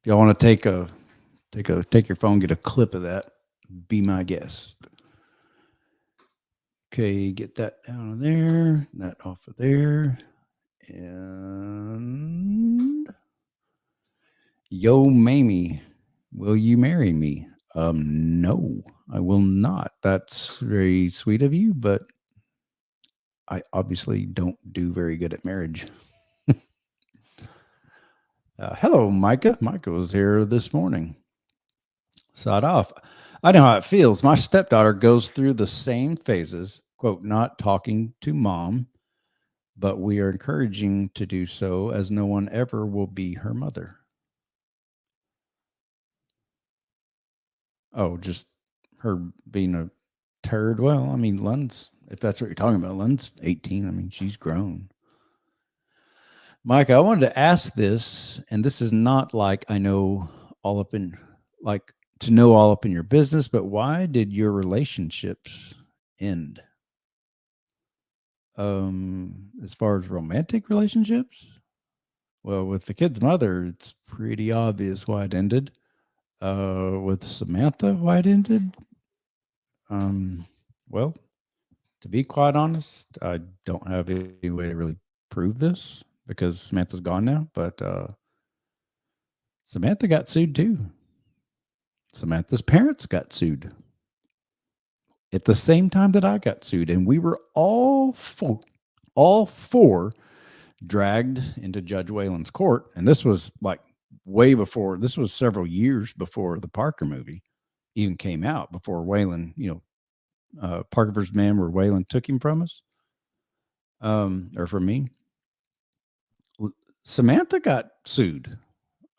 If y'all want to take your phone, get a clip of that, be my guest. Okay, get that down of there, that off of there. And yo, Mamie, will you marry me? No, I will not. That's very sweet of you, but I obviously don't do very good at marriage. Hello, Micah. Micah was here this morning. Side off. I know how it feels. My stepdaughter goes through the same phases, quote, not talking to mom, but we are encouraging to do so as no one ever will be her mother. Oh, just her being a turd. Well, I mean, Lund's, if that's what you're talking about, Lund's 18. I mean, she's grown. Mike, I wanted to ask this, and this is not like I know all up in, like to know all up in your business, but why did your relationships end? As far as romantic relationships? Well, with the kid's mother, it's pretty obvious why it ended. With Samantha, why it ended? Well, to be quite honest, I don't have any way to really prove this because Samantha's gone now, but Samantha got sued too. Samantha's parents got sued at the same time that I got sued, and we were all four dragged into Judge Whalen's court. And this was like way before, this was several years before the Parker movie even came out, before Whalen, Parker vs. Man, where Waylon took him from us, or from me. Samantha got sued.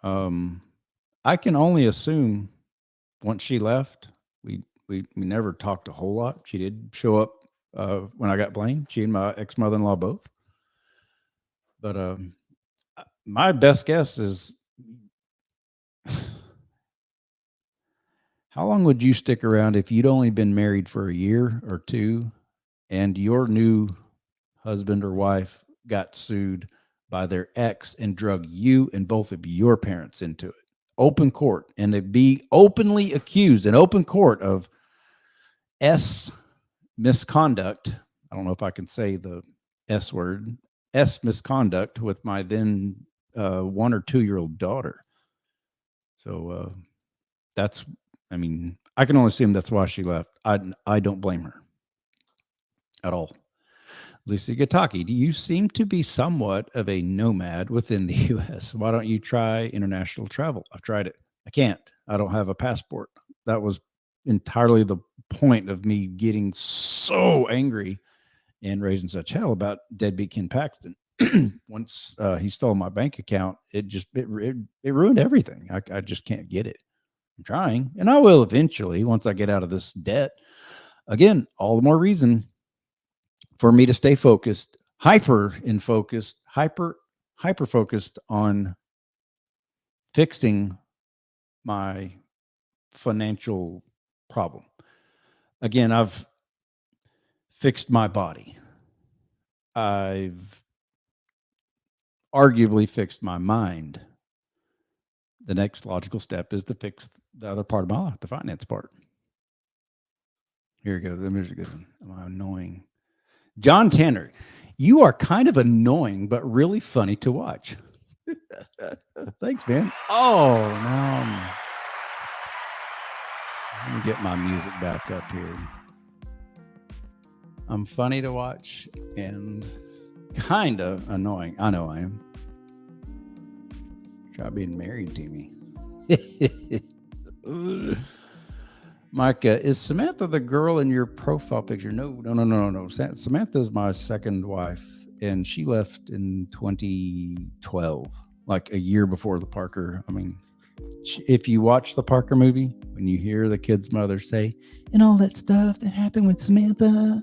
I can only assume once she left, we never talked a whole lot. She did show up when I got blamed. She and my ex-mother-in-law both. But my best guess is, how long would you stick around if you'd only been married for a year or two and your new husband or wife got sued by their ex and drug you and both of your parents into it? Open court, and they'd be openly accused in open court of misconduct. I don't know if I can say the S word, misconduct with my then 1 or 2 year old daughter. So that's, I mean, I can only assume that's why she left. I don't blame her at all. Lucy Gataki, do you seem to be somewhat of a nomad within the U.S.? Why don't you try international travel? I've tried it. I can't. I don't have a passport. That was entirely the point of me getting so angry and raising such hell about deadbeat Ken Paxton. Once he stole my bank account, it ruined everything. I just can't get it. I'm trying, and I will eventually once I get out of this debt. Again, all the more reason for me to stay focused, hyper focused on fixing my financial problem. Again, I've fixed my body. I've arguably fixed my mind. The next logical step is to fix the other part of my life, the finance part. Here we go. There's a good one. Am I annoying? John Tanner, you are kind of annoying, but really funny to watch. Thanks, man. Oh, now let me get my music back up here. I'm funny to watch and kind of annoying. I know I am. Try being married to me. Micah, is Samantha the girl in your profile picture? No. Samantha is my second wife, and she left in 2012, like a year before the Parker. I mean, if you watch the Parker movie, when you hear the kid's mother say, and all that stuff that happened with Samantha,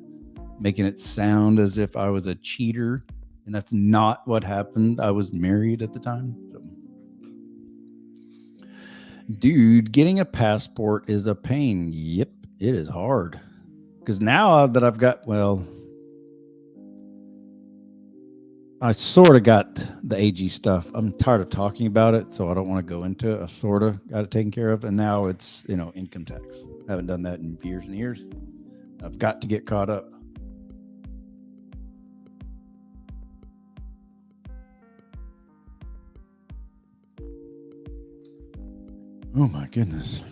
making it sound as if I was a cheater, and that's not what happened. I was married at the time. So. Dude, getting a passport is a pain. Yep, it is hard. Because now that I've got, well, I sort of got the AG stuff. I'm tired of talking about it, so I don't want to go into it. I sort of got it taken care of, and now it's, income tax. I haven't done that in years and years. I've got to get caught up. Oh my goodness.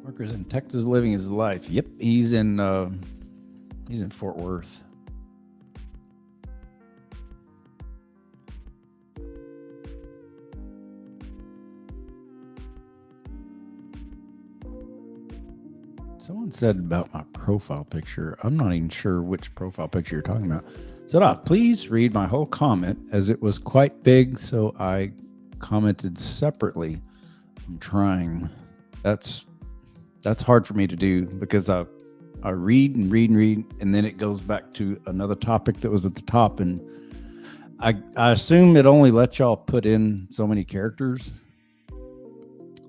Parker's in Texas living his life. Yep, he's in Fort Worth. Someone said about my profile picture. I'm not even sure which profile picture you're talking about. Said, please read my whole comment as it was quite big, so I commented separately. I'm trying. That's hard for me to do because I read and read and read, and then it goes back to another topic that was at the top, and I assume it only lets y'all put in so many characters.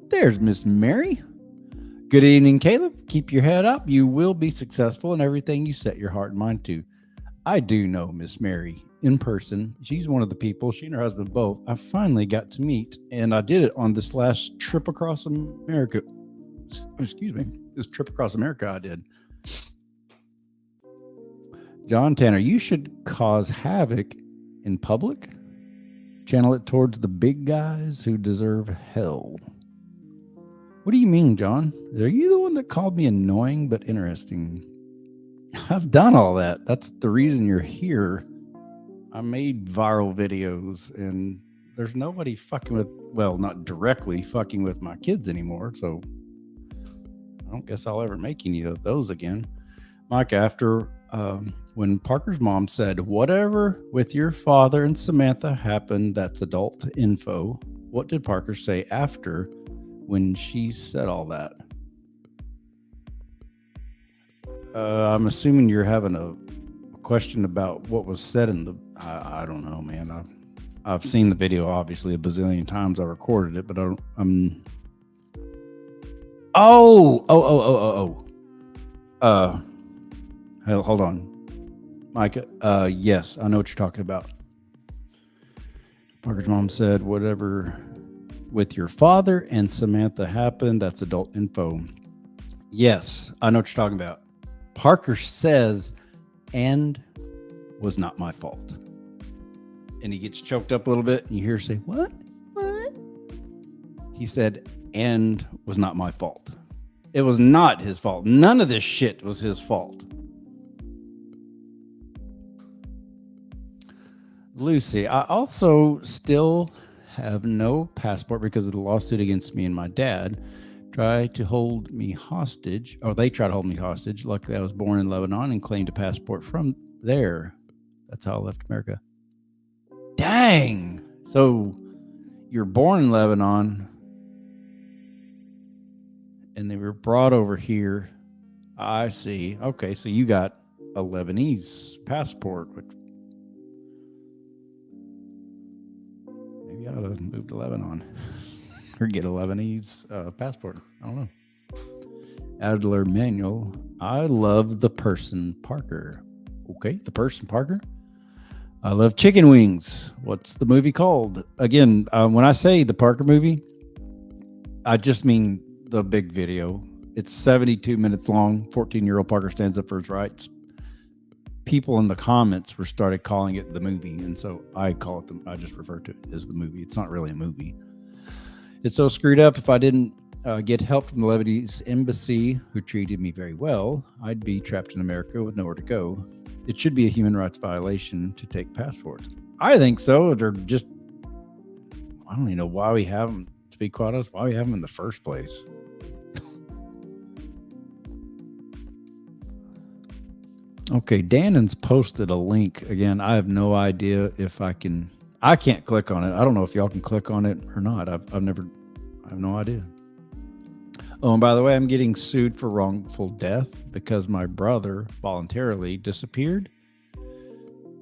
There's Miss Mary. Good evening, Caleb. Keep your head up. You will be successful in everything you set your heart and mind to. I do know Miss Mary in person. She's one of the people, she and her husband both, I finally got to meet. And I did it on this last trip across America. Excuse me. This trip across America I did. John Tanner, you should cause havoc in public. Channel it towards the big guys who deserve hell. What do you mean, John? Are you the one that called me annoying but interesting? I've done all that. That's the reason you're here. I made viral videos, and there's nobody fucking with, well, not directly fucking with my kids anymore. So I don't guess I'll ever make any of those again. Mike, after when Parker's mom said, whatever with your father and Samantha happened, that's adult info, what did Parker say after when she said all that? I'm assuming you're having a question about what was said in the, I don't know, man. I've seen the video obviously a bazillion times. I recorded it, but I'm hold on, Micah. Yes, I know what you're talking about. Parker's mom said, whatever with your father and Samantha happened, that's adult info. Yes, I know what you're talking about. Parker says, and was not my fault. And he gets choked up a little bit, and you hear her say, what? What? He said, and was not my fault. It was not his fault. None of this shit was his fault. Lucy, I also still have no passport because of the lawsuit against me and my dad. Try to hold me hostage. Oh, they tried to hold me hostage. Luckily, I was born in Lebanon and claimed a passport from there. That's how I left America. Dang. So you're born in Lebanon and they were brought over here. I see. Okay, so you got a Lebanese passport, which maybe I ought to move to Lebanon. Or get a Lebanese passport. I don't know. Adler Manuel. I love the person Parker. Okay, the person Parker. I love chicken wings. What's the movie called? Again, when I say the Parker movie, I just mean the big video. It's 72 minutes long. 14-year-old Parker stands up for his rights. People in the comments were started calling it the movie, and so I call it I just refer to it as the movie. It's not really a movie. It's so screwed up. If I didn't get help from the Lebanese embassy, who treated me very well, I'd be trapped in America with nowhere to go. It should be a human rights violation to take passports. I think so. They're just, I don't even know why we have them, to be quite honest, why we have them in the first place. Okay, Dannon's posted a link. Again, I have no idea if I can't click on it. I don't know if y'all can click on it or not. I have no idea. Oh, and by the way, I'm getting sued for wrongful death because my brother voluntarily disappeared.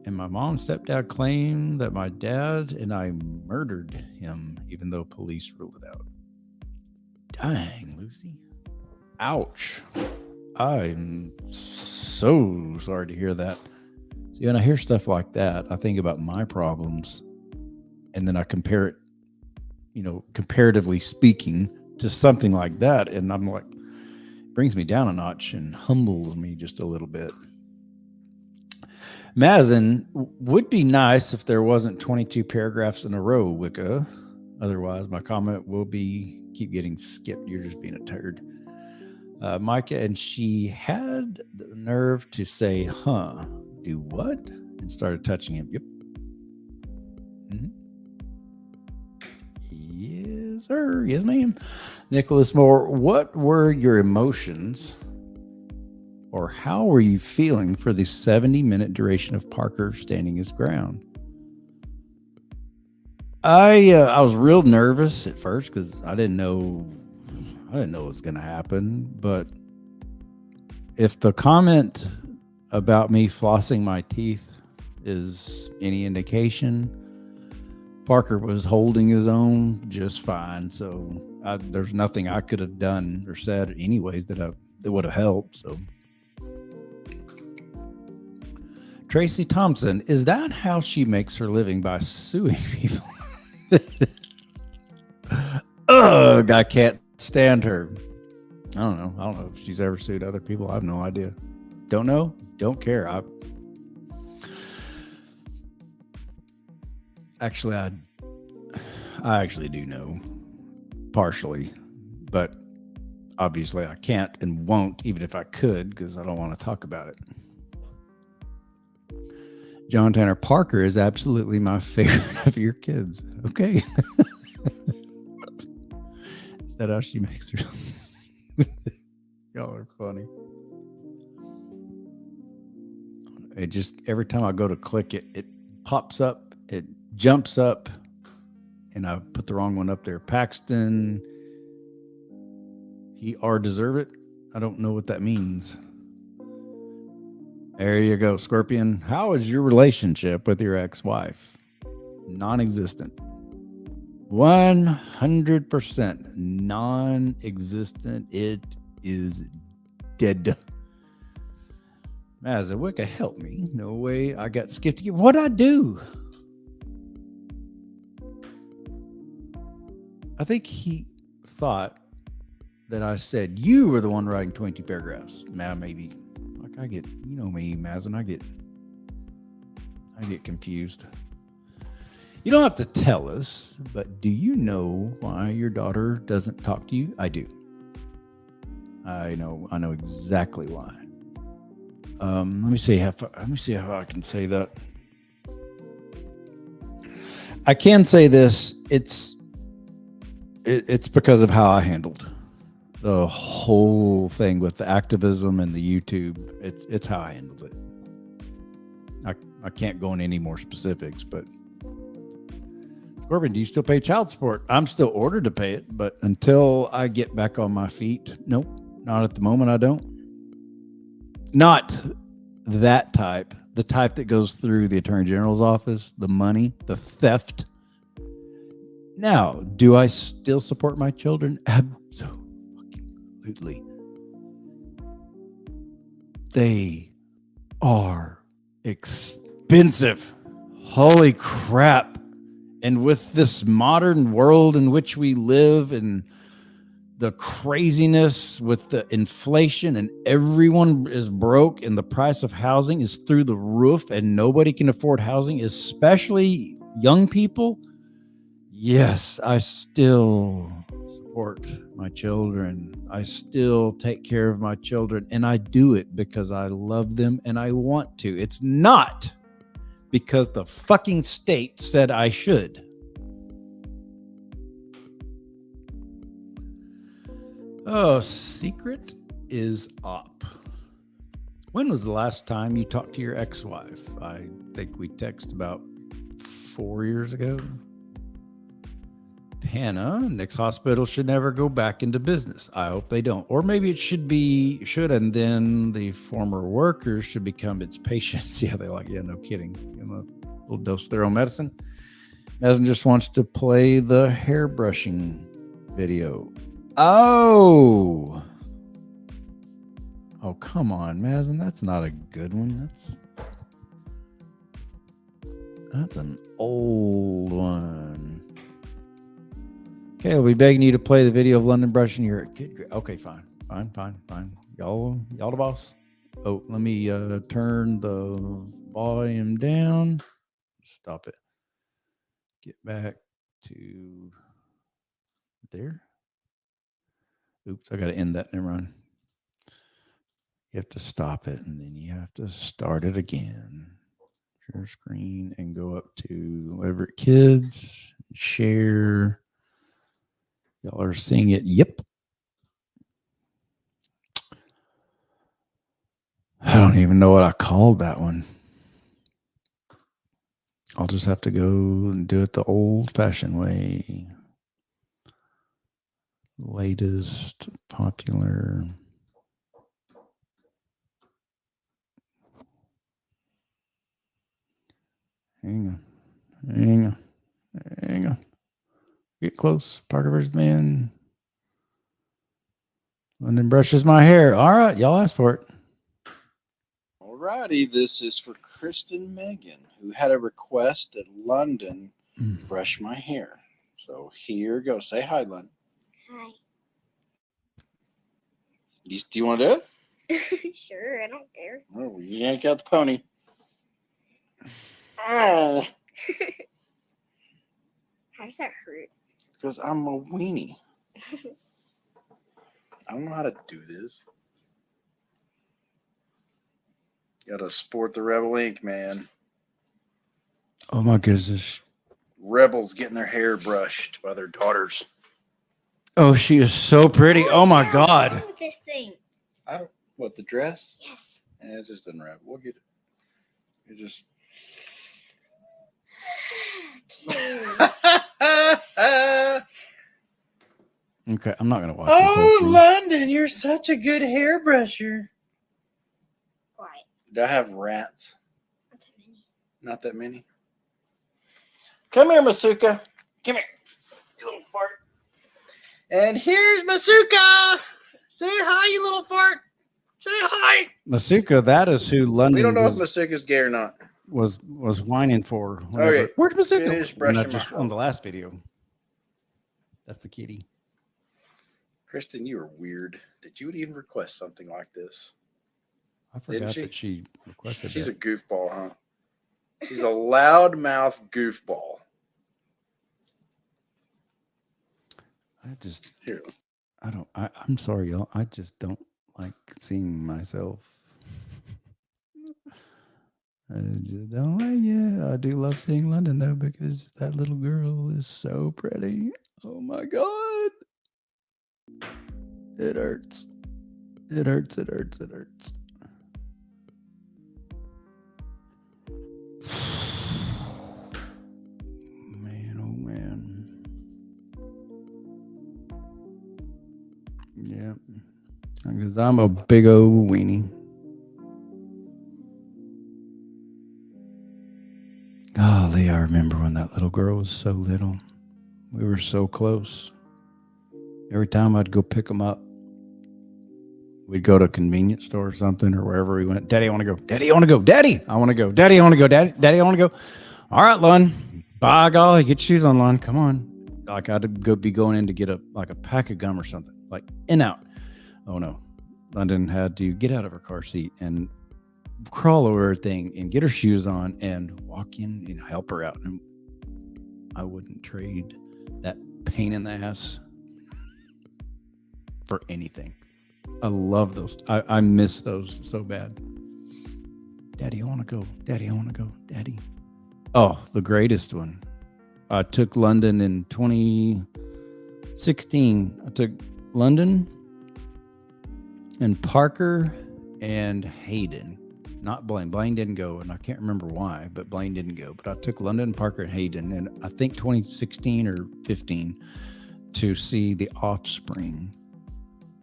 And my mom and stepdad claimed that my dad and I murdered him, even though police ruled it out. Dang, Lucy. Ouch. I'm so sorry to hear that. See, when I hear stuff like that, I think about my problems. And then I compare it, comparatively speaking, to something like that. And I'm like, it brings me down a notch and humbles me just a little bit. Mazin, would be nice if there wasn't 22 paragraphs in a row, Wicca. Otherwise, my comment will keep getting skipped. You're just being a turd. Micah, and she had the nerve to say, huh, do what? And started touching him. Yep. Mm-hmm. Yes, sir. Yes, ma'am. Nicholas Moore, what were your emotions or how were you feeling for the 70-minute duration of Parker standing his ground? I was real nervous at first because I didn't know what was going to happen. But if the comment about me flossing my teeth is any indication, Parker was holding his own just fine. So there's nothing I could have done or said anyways that would have helped. So Tracy Thompson, is that how she makes her living, by suing people? Ugh, I can't stand her. I don't know if she's ever sued other people. I have no idea. Don't know. Don't care. I actually do know, partially, but obviously I can't and won't, even if I could, because I don't want to talk about it. John Tanner Parker is absolutely my favorite of your kids. Okay. Is that how she makes her? Y'all are funny. It just, every time I go to click it, it pops up, it jumps up, and I put the wrong one up there. Paxton, he are deserve it. I don't know what that means. There you go, Scorpion. How is your relationship with your ex-wife? Non-existent. 100% non-existent. It is dead. Mazawicka, help me. No way. I got skipped again. What'd I do? I think he thought that I said you were the one writing 20 paragraphs. Maybe. Like I get, you know me, Mazen, I get confused. You don't have to tell us, but do you know why your daughter doesn't talk to you? I do. I know exactly why. Let me see how I can say that. I can say this. It's because of how I handled the whole thing with the activism and the YouTube. It's how I handled it. I can't go into any more specifics, but Corbin, do you still pay child support? I'm still ordered to pay it, but until I get back on my feet, nope, not at the moment. I don't. Not that type, the type that goes through the Attorney General's office, the money, the theft. Now, do I still support my children? Absolutely. They are expensive. Holy crap. And with this modern world in which we live and the craziness with the inflation and everyone is broke and the price of housing is through the roof and nobody can afford housing, especially young people. Yes, I still support my children. I still take care of my children, and I do it because I love them and I want to. It's not because the fucking state said I should. Oh, secret is up. When was the last time you talked to your ex-wife? I think we texted about 4 years ago. Hannah, Nick's hospital should never go back into business. I hope they don't. Or maybe it should, and then the former workers should become its patients. Yeah, they like, yeah, no kidding. Give them a little dose of their own medicine. Mazen just wants to play the hairbrushing video. Oh, come on, Mazen. That's not a good one. That's an old one. Okay, I'll be begging you to play the video of London brushing your kid. Okay, fine. Y'all the boss. Oh, let me turn the volume down. Stop it. Get back to there. Oops, I got to end that. Never mind. You have to stop it, and then you have to start it again. Share screen and go up to Leverett Kids. Share. Y'all are seeing it. Yep. I don't even know what I called that one. I'll just have to go and do it the old-fashioned way. Latest popular. Hang on. Get close. Parker versus Man. London brushes my hair. All right, y'all asked for it. Alrighty, this is for Kristen Megan, who had a request that London brush my hair. So here goes. Say hi, London. Hi. Do you want to do it? Sure, I don't care. Oh, you yank out the pony. Oh, How does that hurt? because I'm a weenie. I don't know how to do this. Gotta sport the Rebel ink, man. Oh my goodness. Rebels getting their hair brushed by their daughters. Oh, she is so pretty. Oh my What's God. wrong with this thing? What, the dress? Yes. Yeah, it's just unwrapped. We'll get it. It just. Okay, I'm not gonna watch this. Oh, whole thing. London, you're such a good hairbrusher. Why? Do I have rats? Not that many. Not that many. Come here, Masuka. Come here, you little fart. And here's Masuka. Say hi, you little fart. Say hi. Masuka, that is who London We don't know if was, Masuka's gay or not. was whining for. whenever- Okay, Where's Masuka? finish And brushing that my just on the last video. That's the kitty. Kristen, you are weird that you would even request something like this. I forgot she? that she requested She's a that. goofball, huh? She's a loudmouth goofball. Here. I'm sorry, y'all. I just don't like seeing myself. I just don't like it. I do love seeing London though, because that little girl is so pretty. Oh my God. It hurts. It hurts. It hurts. It hurts. Man, oh man. Yeah. Because I'm a big old weenie. Golly, I remember when that little girl was so little. We were so close. Every time I'd go pick them up, we'd go to a convenience store or something, or wherever we went. Daddy, I want to go. Daddy, I want to go. Daddy, I want to go. Daddy, I want to go. Daddy, I want to go. All right, Lon. By golly, get your shoes on, Lon. Come on. Like I'd be going in to get a pack of gum or something, like in out. Oh no, London had to get out of her car seat and crawl over her thing and get her shoes on and walk in and help her out. And I wouldn't trade that pain in the ass for anything. I love those. I miss those so bad. Daddy, I want to go. Daddy, I want to go. Daddy. Oh, the greatest one. I took London in 2016. I took London and Parker and Hayden. Not Blaine. Blaine didn't go, and I can't remember why, but Blaine didn't go. But I took London, Parker, and Hayden, and I think 2016 or 15 to see The Offspring.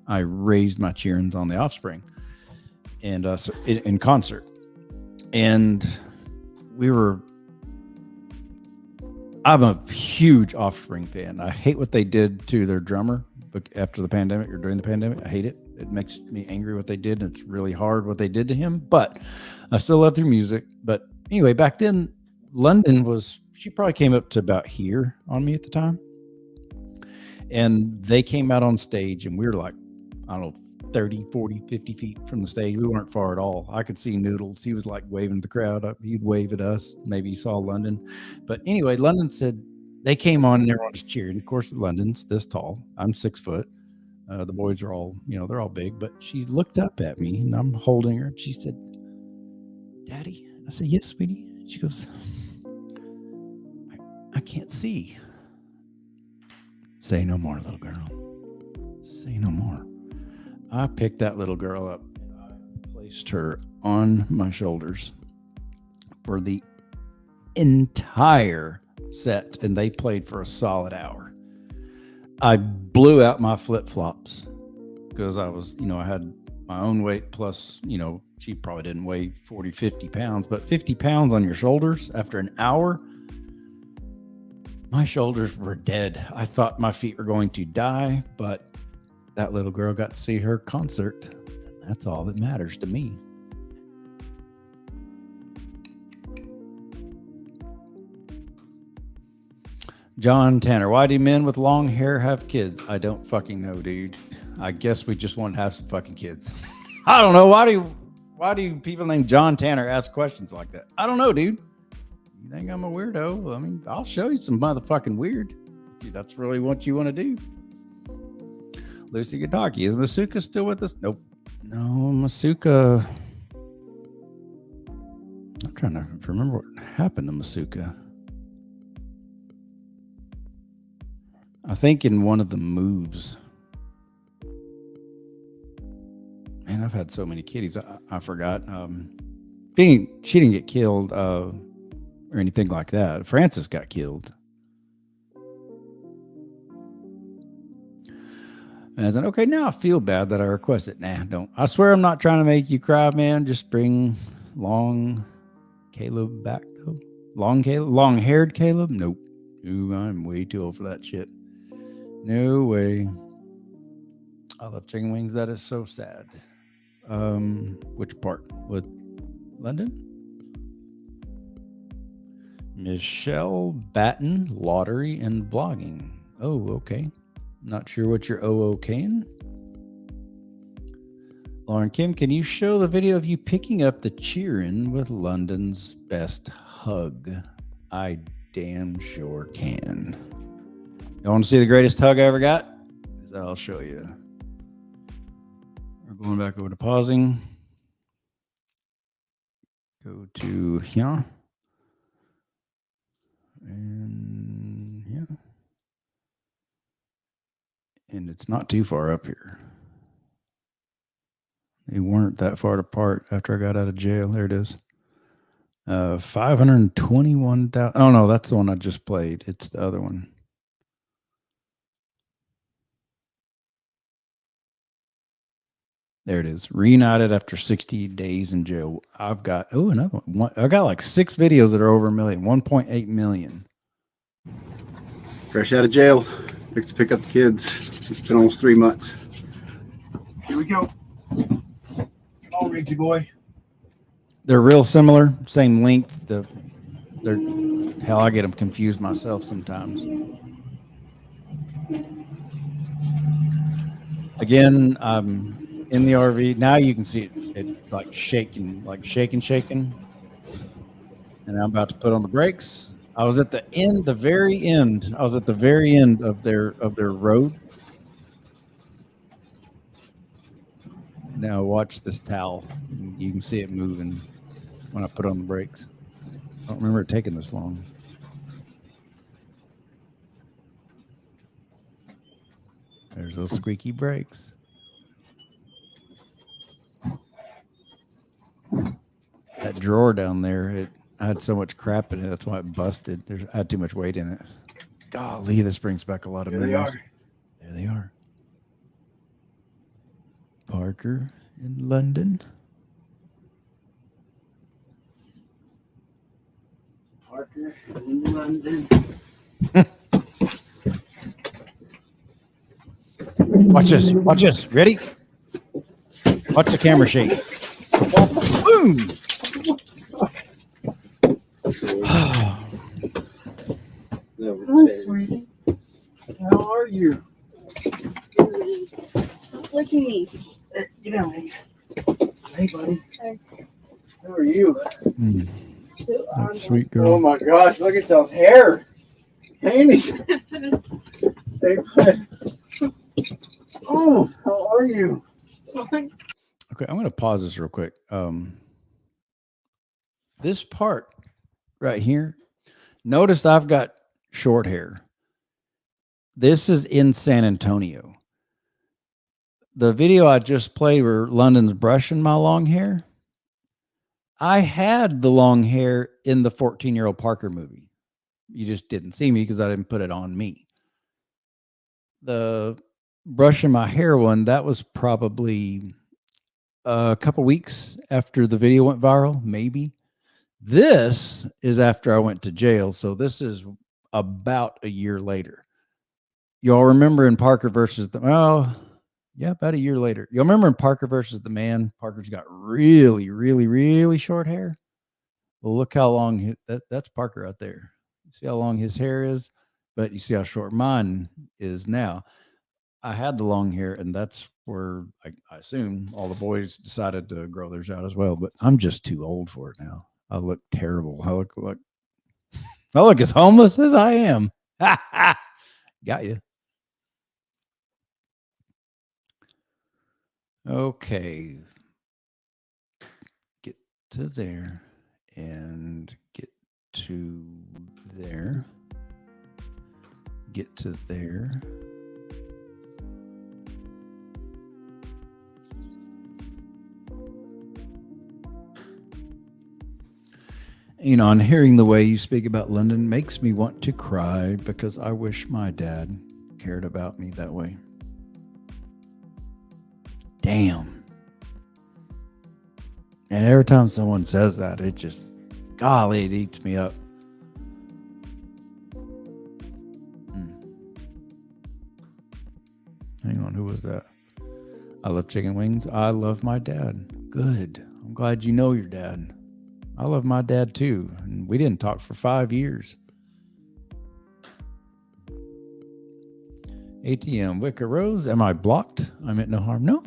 I raised my cheerings on The Offspring, and in concert, and we were. I'm a huge Offspring fan. I hate what they did to their drummer after the pandemic or during the pandemic. I hate it. It makes me angry what they did. And it's really hard what they did to him, but I still love their music. But anyway, back then, London she probably came up to about here on me at the time. And they came out on stage and we were like, I don't know, 30, 40, 50 feet from the stage. We weren't far at all. I could see Noodles. He was like waving at the crowd up. He'd wave at us. Maybe he saw London. But anyway, London said they came on and everyone was cheering. Of course, London's this tall. I'm 6 foot. The boys are all, they're all big. But she looked up at me and I'm holding her. She said, Daddy? I said, yes, sweetie. She goes, I can't see. Say no more, little girl. Say no more. I picked that little girl up and I placed her on my shoulders for the entire set, and they played for a solid hour. I blew out my flip-flops because I was, I had my own weight plus, she probably didn't weigh 40, 50 pounds, but 50 pounds on your shoulders after an hour, my shoulders were dead. I thought my feet were going to die, but that little girl got to see her concert. That's all that matters to me. John Tanner, why do men with long hair have kids? I don't fucking know, dude. I guess we just want to have some fucking kids. I don't know. Why do people named John Tanner ask questions like that? I don't know, dude. You think I'm a weirdo? I mean, I'll show you some motherfucking weird. If that's really what you want to do. Lucy Gadaki, is Masuka still with us? Nope. No, Masuka. I'm trying to remember what happened to Masuka. I think in one of the moves. Man, I've had so many kitties. I forgot. She didn't get killed or anything like that. Francis got killed. And I said, okay, now I feel bad that I requested. Nah, don't. I swear I'm not trying to make you cry, man. Just bring long Caleb back, though. Long-haired Caleb? Nope. Ooh, I'm way too old for that shit. No way. I love chicken wings. That is so sad. Which part? With London? Michelle Batten, lottery and blogging. Oh, okay. Not sure what you're OOKing. Lauren Kim, can you show the video of you picking up the cheering with London's best hug? I damn sure can. You want to see the greatest hug I ever got? Because I'll show you. We're going back over to pausing. Go to here. And yeah. And it's not too far up here. They weren't that far apart after I got out of jail. There it is. 521,000. Oh no, that's the one I just played. It's the other one. There it is. Reunited after 60 days in jail. I've got another one. I got like 6 videos that are over 1 million. 1.8 million. Fresh out of jail. Fixed to pick up the kids. It's been almost 3 months. Here we go. Come on, Rigsy boy. They're real similar, same length. Hell, I get them confused myself sometimes. Again, I'm in the RV. Now you can see it like shaking. And I'm about to put on the brakes. I was at the very end. I was at the very end of their road. Now watch this towel. You can see it moving when I put on the brakes. I don't remember it taking this long. There's those squeaky brakes. That drawer down there, I had so much crap in it. That's why it busted. I had too much weight in it. Golly, this brings back a lot of memories. There they are. Parker in London. Parker in London. Watch this. Watch this. Ready? Watch the camera shake. Boom! Hi, sweetie. How are you? Look at me. Get down, baby. Hey, buddy. How are you? That sweet Oh girl. my gosh, look at y'all's hair. Amy. Hey, bud. Oh, how are you? Okay, I'm going to pause this real quick. This part right here, notice I've got short hair. This is in San Antonio. The video I just played where London's brushing my long hair, I had the long hair in the 14-year-old Parker movie. You just didn't see me because I didn't put it on me. The brushing my hair one, that was probably a couple weeks after the video went viral, maybe. This is after I went to jail, so this is about a year later. Y'all remember in Parker versus about a year later. Y'all remember in Parker versus the Man, Parker's got really, really, really short hair. Well, look how long that's Parker out there. You see how long his hair is, but you see how short mine is now. I had the long hair, and that's where I assume all the boys decided to grow theirs out as well. But I'm just too old for it now. I look terrible. I look as homeless as I am. Got you. Okay. Get to there and get to there. get to there. You know, and hearing the way you speak about London makes me want to cry because I wish my dad cared about me that way. Damn. And every time someone says that, it just, golly, it eats me up. Hang on, who was that? I love chicken wings. I love my dad. Good. I'm glad you know your dad. I love my dad too. And we didn't talk for 5 years. ATM, Wicker Rose. Am I blocked? I meant no harm. No.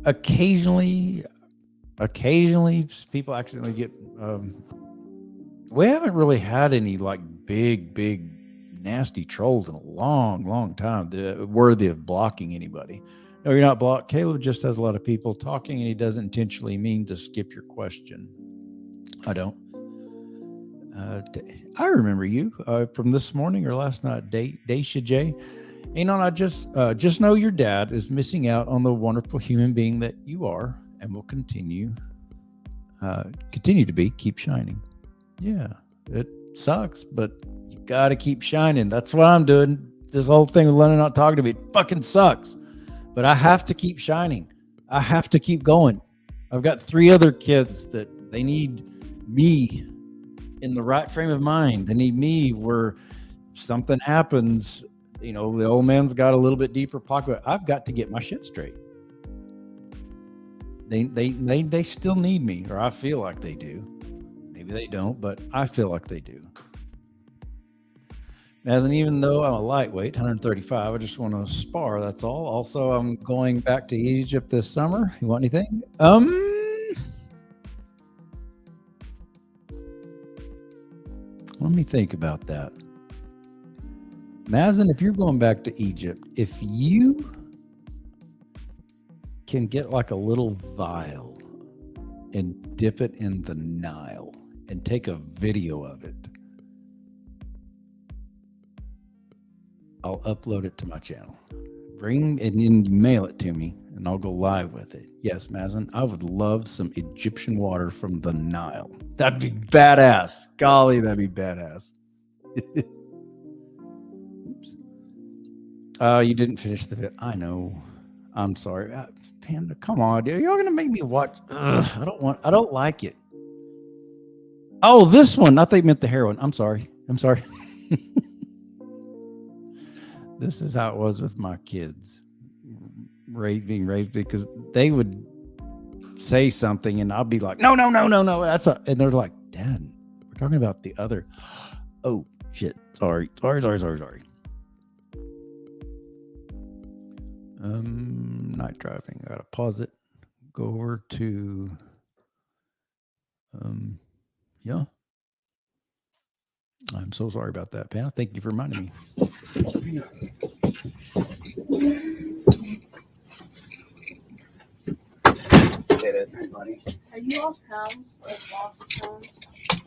Occasionally people accidentally get, we haven't really had any like big, nasty trolls in a long time worthy of blocking anybody. No, you're not blocked. Caleb just has a lot of people talking and he doesn't intentionally mean to skip your question. I don't. I remember you from this morning or last night, Daisha J. You know, I just know your dad is missing out on the wonderful human being that you are and will continue to be. Keep shining. Yeah, it sucks, but you got to keep shining. That's what I'm doing. This whole thing with London not talking to me, it fucking sucks. But I have to keep shining. I have to keep going. I've got 3 other kids that they need me in the right frame of mind. They need me where something happens. You know, the old man's got a little bit deeper pocket. I've got to get my shit straight. They still need me, or I feel like they do. Maybe they don't, but I feel like they do. As and even though I'm a lightweight, 135, I just want to spar. That's all. Also, I'm going back to Egypt this summer. You want anything? Let me think about that. Mazen, if you're going back to Egypt, if you can get like a little vial and dip it in the Nile and take a video of it, I'll upload it to my channel. Bring it and mail it to me, and I'll go live with it. Yes, Mazen, I would love some Egyptian water from the Nile. That'd be badass. Golly, that'd be badass. Oops. You didn't finish the video. I know. I'm sorry. Panda, come on, dude. You're gonna make me watch. Ugh, I don't like it. Oh, this one. I thought you meant the heroin. I'm sorry. This is how it was with my kids being raised, because they would say something and I'll be like, no. And they're like, Dad, we're talking about the other. Oh shit. Sorry. Night driving. I gotta pause it. Go over to, yeah. I'm so sorry about that, Panda. Thank you for reminding me. Are you lost pounds or lost pounds?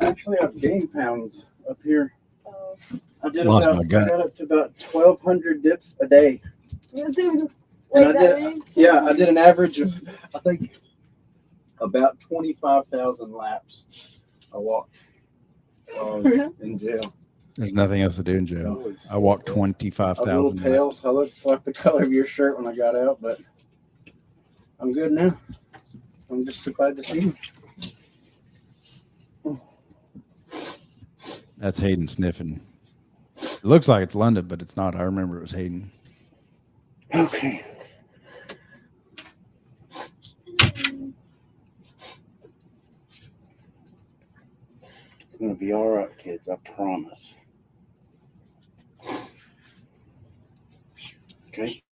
Actually, I've gained pounds up here. Oh. I Lost my gut. I got up to about 1,200 dips a day. Wait, I did an average of, I think, about 25,000 laps. I walked while I was in jail. There's nothing else to do in jail. Holy I walked shit. I was a 25,000. little pale, so I looked like the color of your shirt when I got out, but I'm good now. I'm just so glad to see you. That's Hayden sniffing. It looks like it's London, but it's not. I remember it was Hayden. Okay. It's going to be all right, kids. I promise. Okay.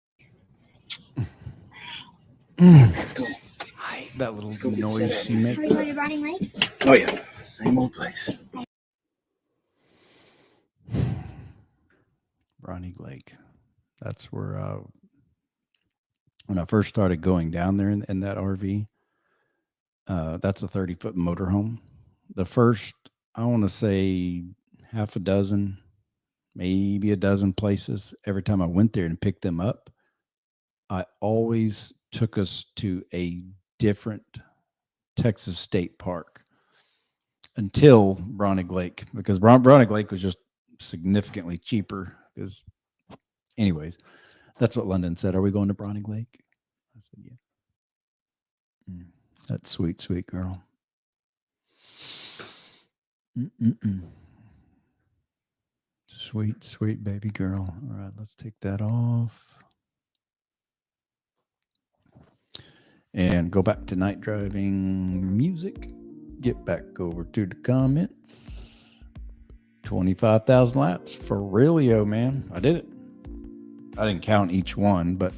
Let's go. That little Let's go get noise set up. she makes. Are you already riding late? Oh, yeah. Same old place. Brownie Lake. That's where when I first started going down there in that RV, that's a 30-foot motorhome. The first, I want to say half a dozen maybe a dozen places. Every time I went there and picked them up, I always took us to a different Texas state park until Browning Lake, because Browning Lake was just significantly cheaper. Because, anyways, that's what London said. Are we going to Browning Lake? I said, yeah. That's sweet, sweet girl. Sweet, sweet baby girl. All right, let's take that off. And go back to night driving music. Get back over to the comments. 25,000 laps for realio, man. I did it. I didn't count each one, but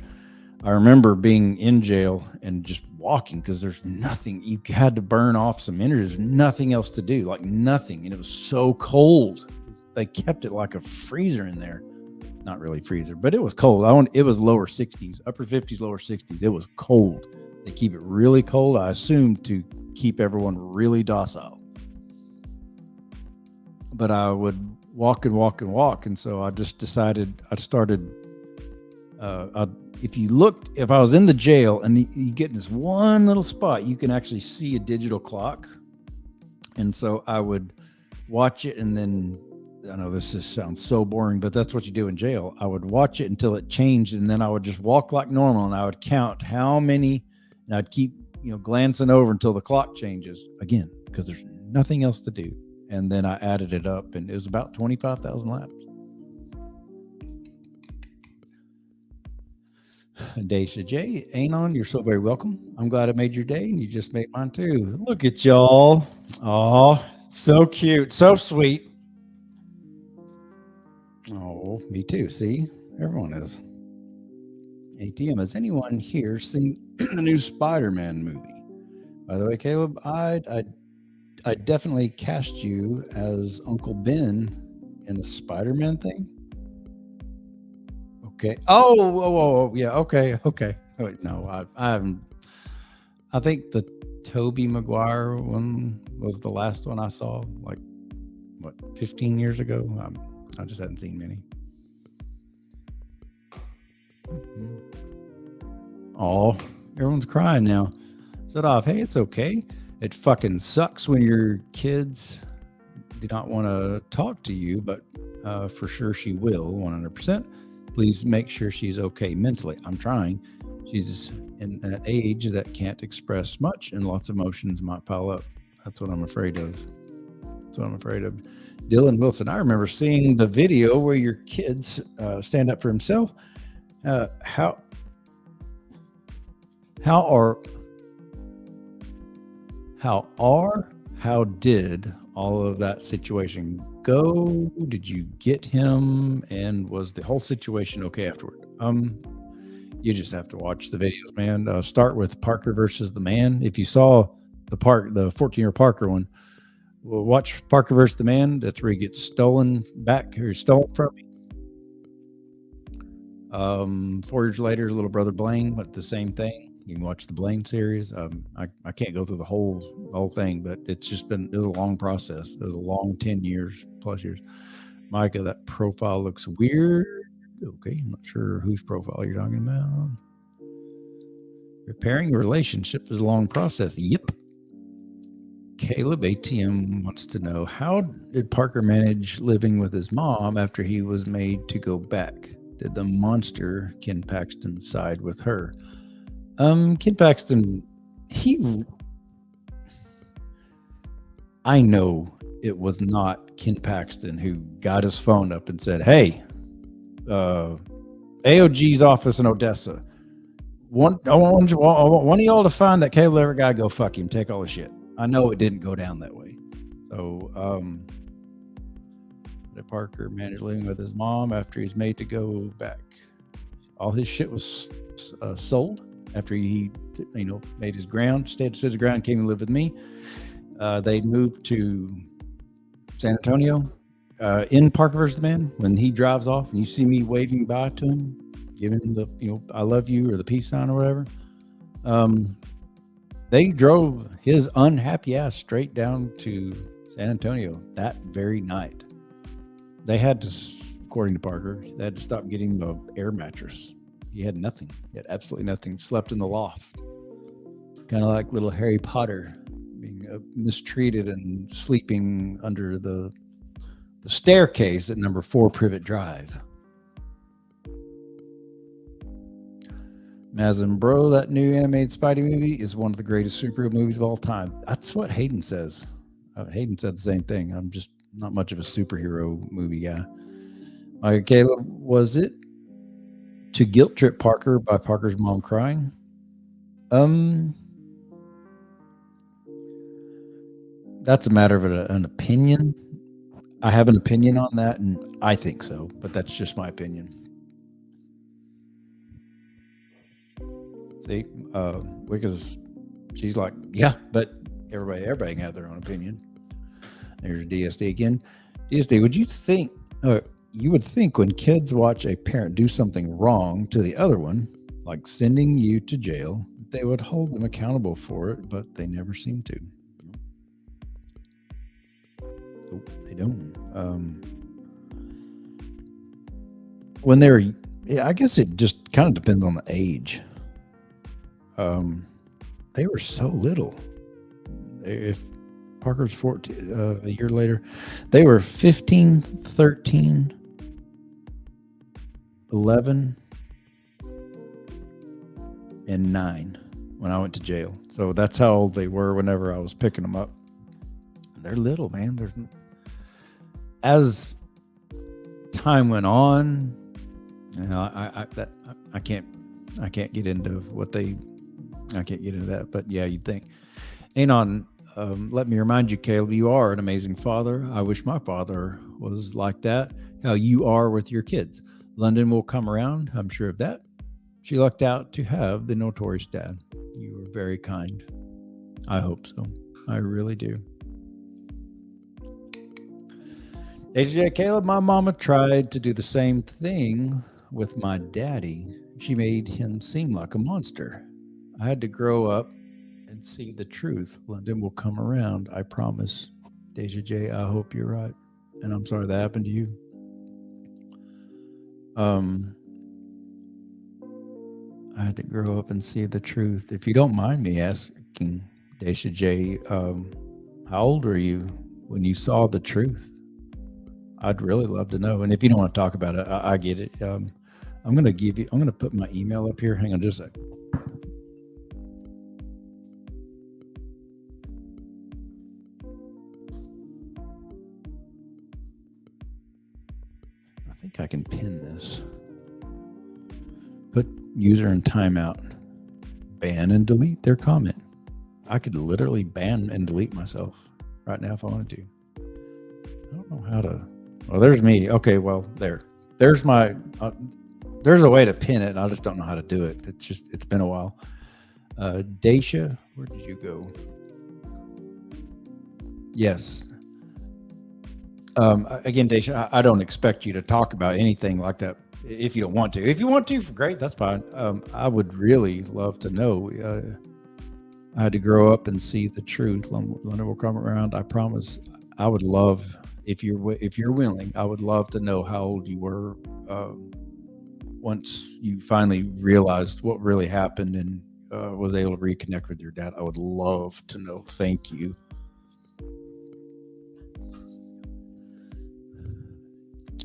I remember being in jail and just walking because there's nothing. You had to burn off some energy. There's nothing else to do, like nothing. And it was so cold. They kept it like a freezer in there. Not really freezer, but it was cold. It was lower 60s, upper 50s, lower 60s. It was cold. They keep it really cold, I assume, to keep everyone really docile. But I would walk and walk and walk. And so I just decided I started, if I was in the jail and you get in this one little spot, you can actually see a digital clock. And so I would watch it, and then, I know this sounds so boring, but that's what you do in jail. I would watch it until it changed, and then I would just walk like normal, and I would count how many, and I'd keep, glancing over until the clock changes again, because there's nothing else to do. And then I added it up, and it was about 25,000 laps. Daisha J, Anon, you're so very welcome. I'm glad I made your day, and you just made mine too. Look at y'all. Oh, so cute, so sweet. Oh, me too. See, everyone is. ATM, has anyone here seen the new Spider-Man movie? By the way, Caleb, I definitely cast you as Uncle Ben in the Spider-Man thing. Okay. Oh, yeah. Okay. Oh, wait, no, I haven't. I think the Tobey Maguire one was the last one I saw, like, 15 years ago? I just hadn't seen many. Oh, everyone's crying now. Set off. Hey, it's okay. It fucking sucks when your kids do not want to talk to you, but for sure she will, 100%. Please make sure she's okay mentally. I'm trying. She's in that age that can't express much, and lots of emotions might pile up. That's what I'm afraid of. Dylan Wilson, I remember seeing the video where your kids stand up for himself. How did all of that situation go? Did you get him? And was the whole situation okay afterward? You just have to watch the videos, man. Start with Parker versus the Man. If you saw the 14-year Parker one, well, watch Parker versus the Man. That's where he gets stolen from him. 4 years later, little brother Blaine, but the same thing. You can watch the Blaine series. I can't go through the whole thing, but it was a long process. It was a long 10 years plus years. Micah, that profile looks weird. Okay, I'm not sure whose profile you're talking about. Repairing a relationship is a long process. Yep. Caleb ATM wants to know, how did Parker manage living with his mom after he was made to go back? Did the monster Ken Paxton side with her? Ken Paxton, I know it was not Ken Paxton who got his phone up and said, hey, AOG's office in Odessa. I want one of y'all to find that Caleb Everett guy, go fuck him, take all the shit. I know it didn't go down that way. So, did Parker manage living with his mom after he's made to go back? All his shit was sold after he, made his ground, stood his ground, came and lived with me. They moved to San Antonio. In Parker vs. the Man, when he drives off and you see me waving bye to him, giving him the, I love you or the peace sign or whatever, they drove his unhappy ass straight down to San Antonio that very night. They had to according to Parker. They had to stop getting the air mattress. He had nothing. He had absolutely nothing. Slept in the loft. Kind of like little Harry Potter being mistreated and sleeping under the staircase at number 4 Privet Drive. Mazin Bro, that new animated Spidey movie is one of the greatest superhero movies of all time. That's what Hayden says. Hayden said the same thing. I'm just not much of a superhero movie guy. Caleb, was it to guilt trip Parker by Parker's mom crying? That's a matter of an opinion. I have an opinion on that, and I think so, but that's just my opinion. See, because she's like, yeah, but everybody can have their own opinion. There's DSD again. DSD, would you think, you would think when kids watch a parent do something wrong to the other one, like sending you to jail, they would hold them accountable for it, but they never seem to. Nope, they don't. When they're, I guess it just kind of depends on the age. They were so little. If Parker's 14, a year later, they were 15, 13, 11, and 9 when I went to jail. So that's how old they were whenever I was picking them up. They're little, man. As time went on, you know, I can't get into I can't get into that. But yeah, you'd think. Anon, let me remind you, Caleb, you are an amazing father. I wish my father was like that. How you are with your kids. London will come around. I'm sure of that. She lucked out to have the notorious dad. You were very kind. I hope so. I really do. AJ Caleb, my mama tried to do the same thing with my daddy. She made him seem like a monster. I had to grow up and see the truth. London will come around, I promise. Deja J, I hope you're right. And I'm sorry that happened to you. I had to grow up and see the truth. If you don't mind me asking, Deja J, how old were you when you saw the truth? I'd really love to know. And if you don't want to talk about it, I get it. I'm going to put my email up here. Hang on just a second. I think I can pin this. Put user in timeout. Ban and delete their comment. I could literally ban and delete myself right now if I wanted to. I don't know how to. Well, there's me. Okay, well, there's my. There's a way to pin it. I just don't know how to do it. It's been a while. Daisha, where did you go? Yes. Again, Daisha, I don't expect you to talk about anything like that if you don't want to. If you want to, great, that's fine. I would really love to know. I had to grow up and see the truth. London will come around. I promise. I would love, if you're willing, I would love to know how old you were once you finally realized what really happened and was able to reconnect with your dad. I would love to know. Thank you.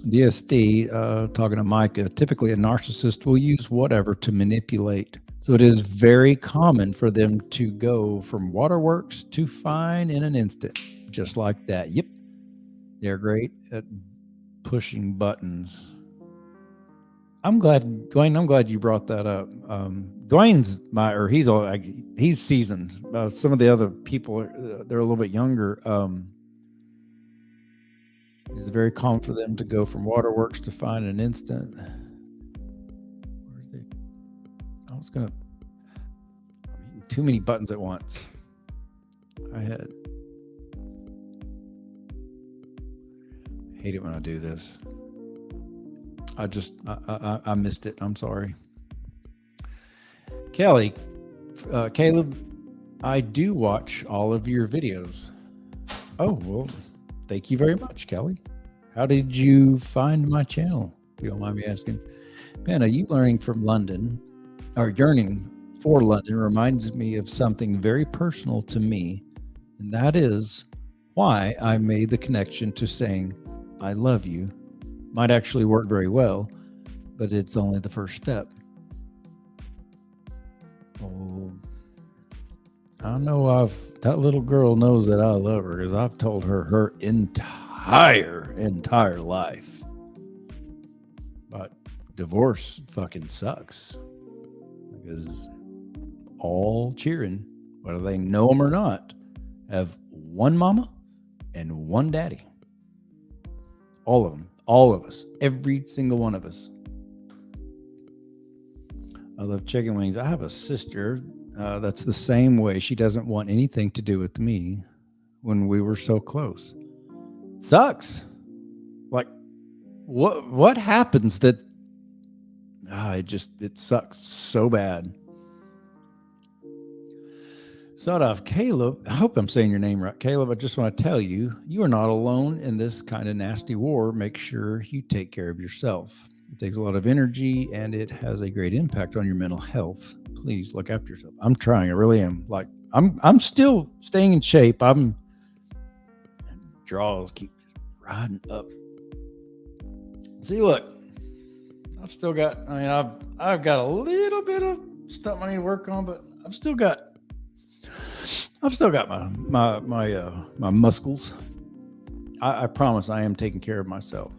DSD, talking to Micah, typically a narcissist will use whatever to manipulate. So it is very common for them to go from waterworks to fine in an instant, just like that. Yep. They're great at pushing buttons. I'm glad, Dwayne, I'm glad you brought that up. Dwayne's he's seasoned. Some of the other people, they're a little bit younger. It's very common for them to go from waterworks to fine in an instant. I'm hitting too many buttons at once. I hate it when I do this. I missed it. I'm sorry. Caleb, I do watch all of your videos. Oh, well, thank you very much, Kelly. How did you find my channel? If you don't mind me asking. Pena, you learning from London or yearning for London reminds me of something very personal to me, and that is why I made the connection to saying, I love you. Might actually work very well, but it's only the first step. Oh, I know that little girl knows that I love her because I've told her entire life. But divorce fucking sucks because all cheering, whether they know them or not, have one mama and one daddy. All of them, all of us, every single one of us. I love chicken wings. I have a sister that's the same way. She doesn't want anything to do with me when we were so close. Sucks. Like, what happens that it sucks so bad. Sadaf, Caleb, I hope I'm saying your name right. Caleb, I just want to tell you, you are not alone in this kind of nasty war. Make sure you take care of yourself. It takes a lot of energy and it has a great impact on your mental health. Please look after yourself. I'm trying. I really am. Like, I'm still staying in shape. Draws keep riding up. See, look, I've still got, I've got a little bit of stuff I need to work on, but I've still got my muscles. I promise I am taking care of myself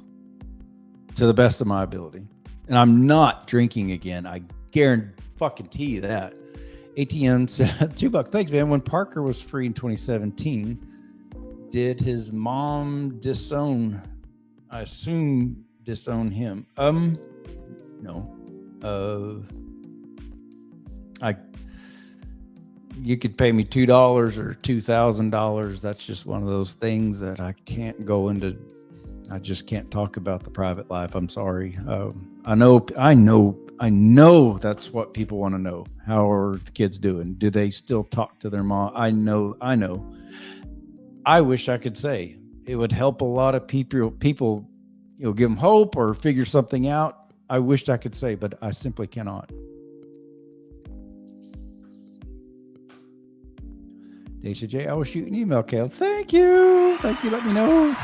to the best of my ability. And I'm not drinking again. I guarantee you that. ATM said $2. Thanks, man. When Parker was free in 2017, did his mom disown him? No. You could pay me $2 or $2,000. That's just one of those things that I can't go into. I just can't talk about the private life. I'm sorry. I know that's what people want to know. How are the kids doing? Do they still talk to their mom? I know. I wish I could say it would help a lot of people, give them hope or figure something out. I wished I could say, but I simply cannot. Daisha J, I will shoot an email, Kale. Thank you. Let me know.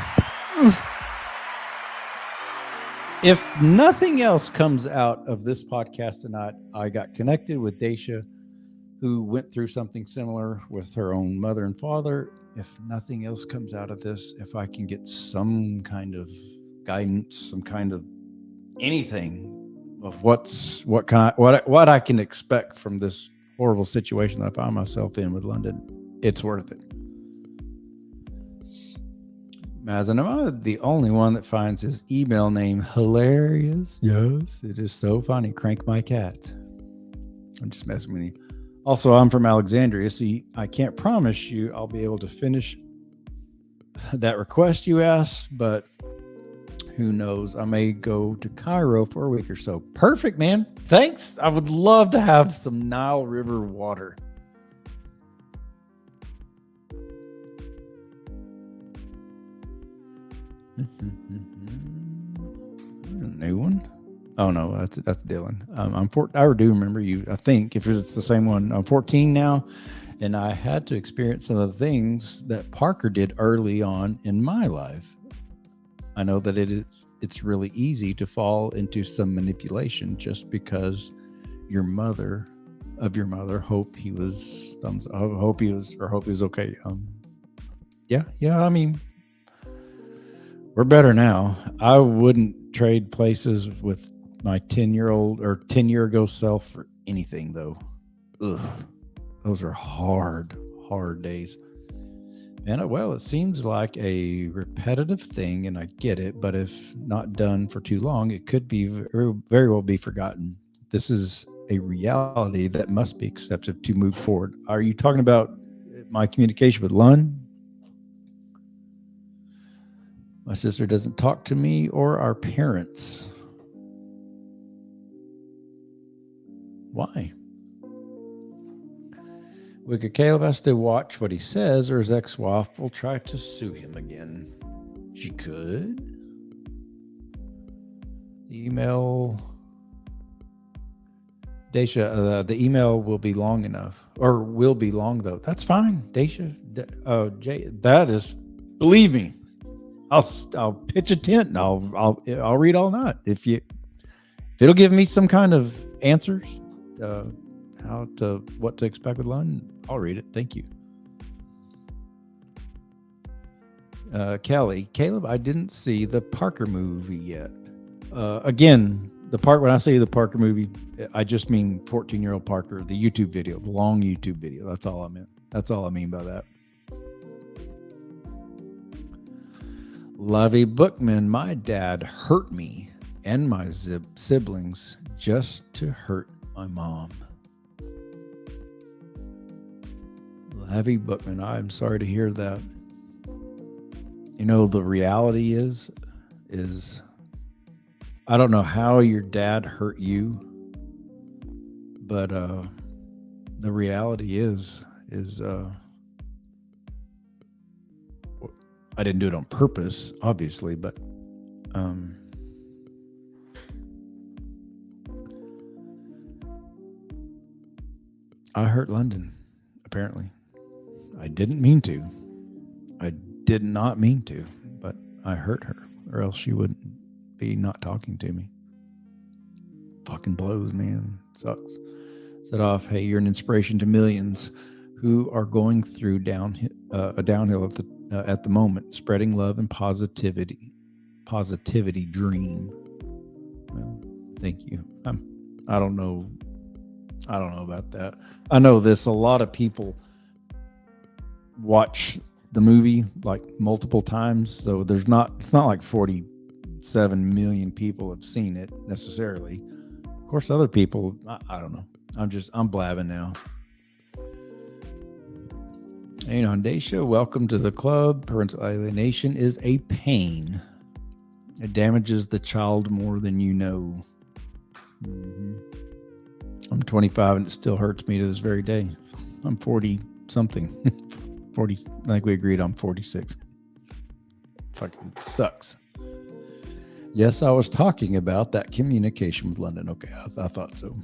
If nothing else comes out of this podcast tonight, I got connected with Daisha, who went through something similar with her own mother and father. If nothing else comes out of this, if I can get some kind of guidance, some kind of anything of what I can expect from this horrible situation that I find myself in with London, it's worth it. Mazin, am I the only one that finds his email name hilarious? Yes, it is so funny. Crank my cat. I'm just messing with you. Also, I'm from Alexandria, so I can't promise you I'll be able to finish that request you asked, but who knows? I may go to Cairo for a week or so. Perfect, man. Thanks. I would love to have some Nile River water. A new one? Oh no, that's Dylan. I do remember you. I think if it's the same one. I'm 14 now, and I had to experience some of the things that Parker did early on in my life. I know that it's really easy to fall into some manipulation just because your mother hope he was okay. Yeah. I mean, we're better now. I wouldn't trade places with my 10-year-ago self for anything, though. Ugh, those are hard days. And well, it seems like a repetitive thing, and I get it, but if not done for too long, it could be very well be forgotten. This is a reality that must be accepted to move forward. Are you talking about my communication with Lund? My sister doesn't talk to me or our parents. Why? Wicked Caleb has to watch what he says, or his ex-wife will try to sue him again. She could. The email, Daisha, the email will be long enough, or will be long though. That's fine, Daisha. Jay, that is, believe me, I'll pitch a tent and I'll read all night if it'll give me some kind of answers, what to expect with London. I'll read it. Thank you. Kelly, Caleb, I didn't see the Parker movie yet. Again, the part when I say the Parker movie, I just mean 14-year-old Parker, the YouTube video, the long YouTube video. That's all I meant. That's all I mean by that. Lovey Bookman, my dad hurt me and my siblings just to hurt my mom. Lovey Bookman, I'm sorry to hear that. You know, the reality is I don't know how your dad hurt you, but the reality is I didn't do it on purpose, obviously, but I hurt London, apparently. I didn't mean to. I did not mean to, but I hurt her, or else she wouldn't be not talking to me. Fucking blows, man. Sucks. Set off, hey, you're an inspiration to millions who are going through a downhill at the moment, spreading love and positivity dream. Well, thank you. I don't know about that. I know this. A lot of people watch the movie like multiple times, so it's not like 47 million people have seen it necessarily. Of course, other people, I don't know. I'm blabbing now. Hey, on Daisha, welcome to the club. Parental alienation is a pain. It damages the child more than you know. Mm-hmm. I'm 25 and it still hurts me to this very day. I'm 40 something. 40, I think we agreed I'm 46. Fucking sucks. Yes, I was talking about that communication with London. Okay, I thought so.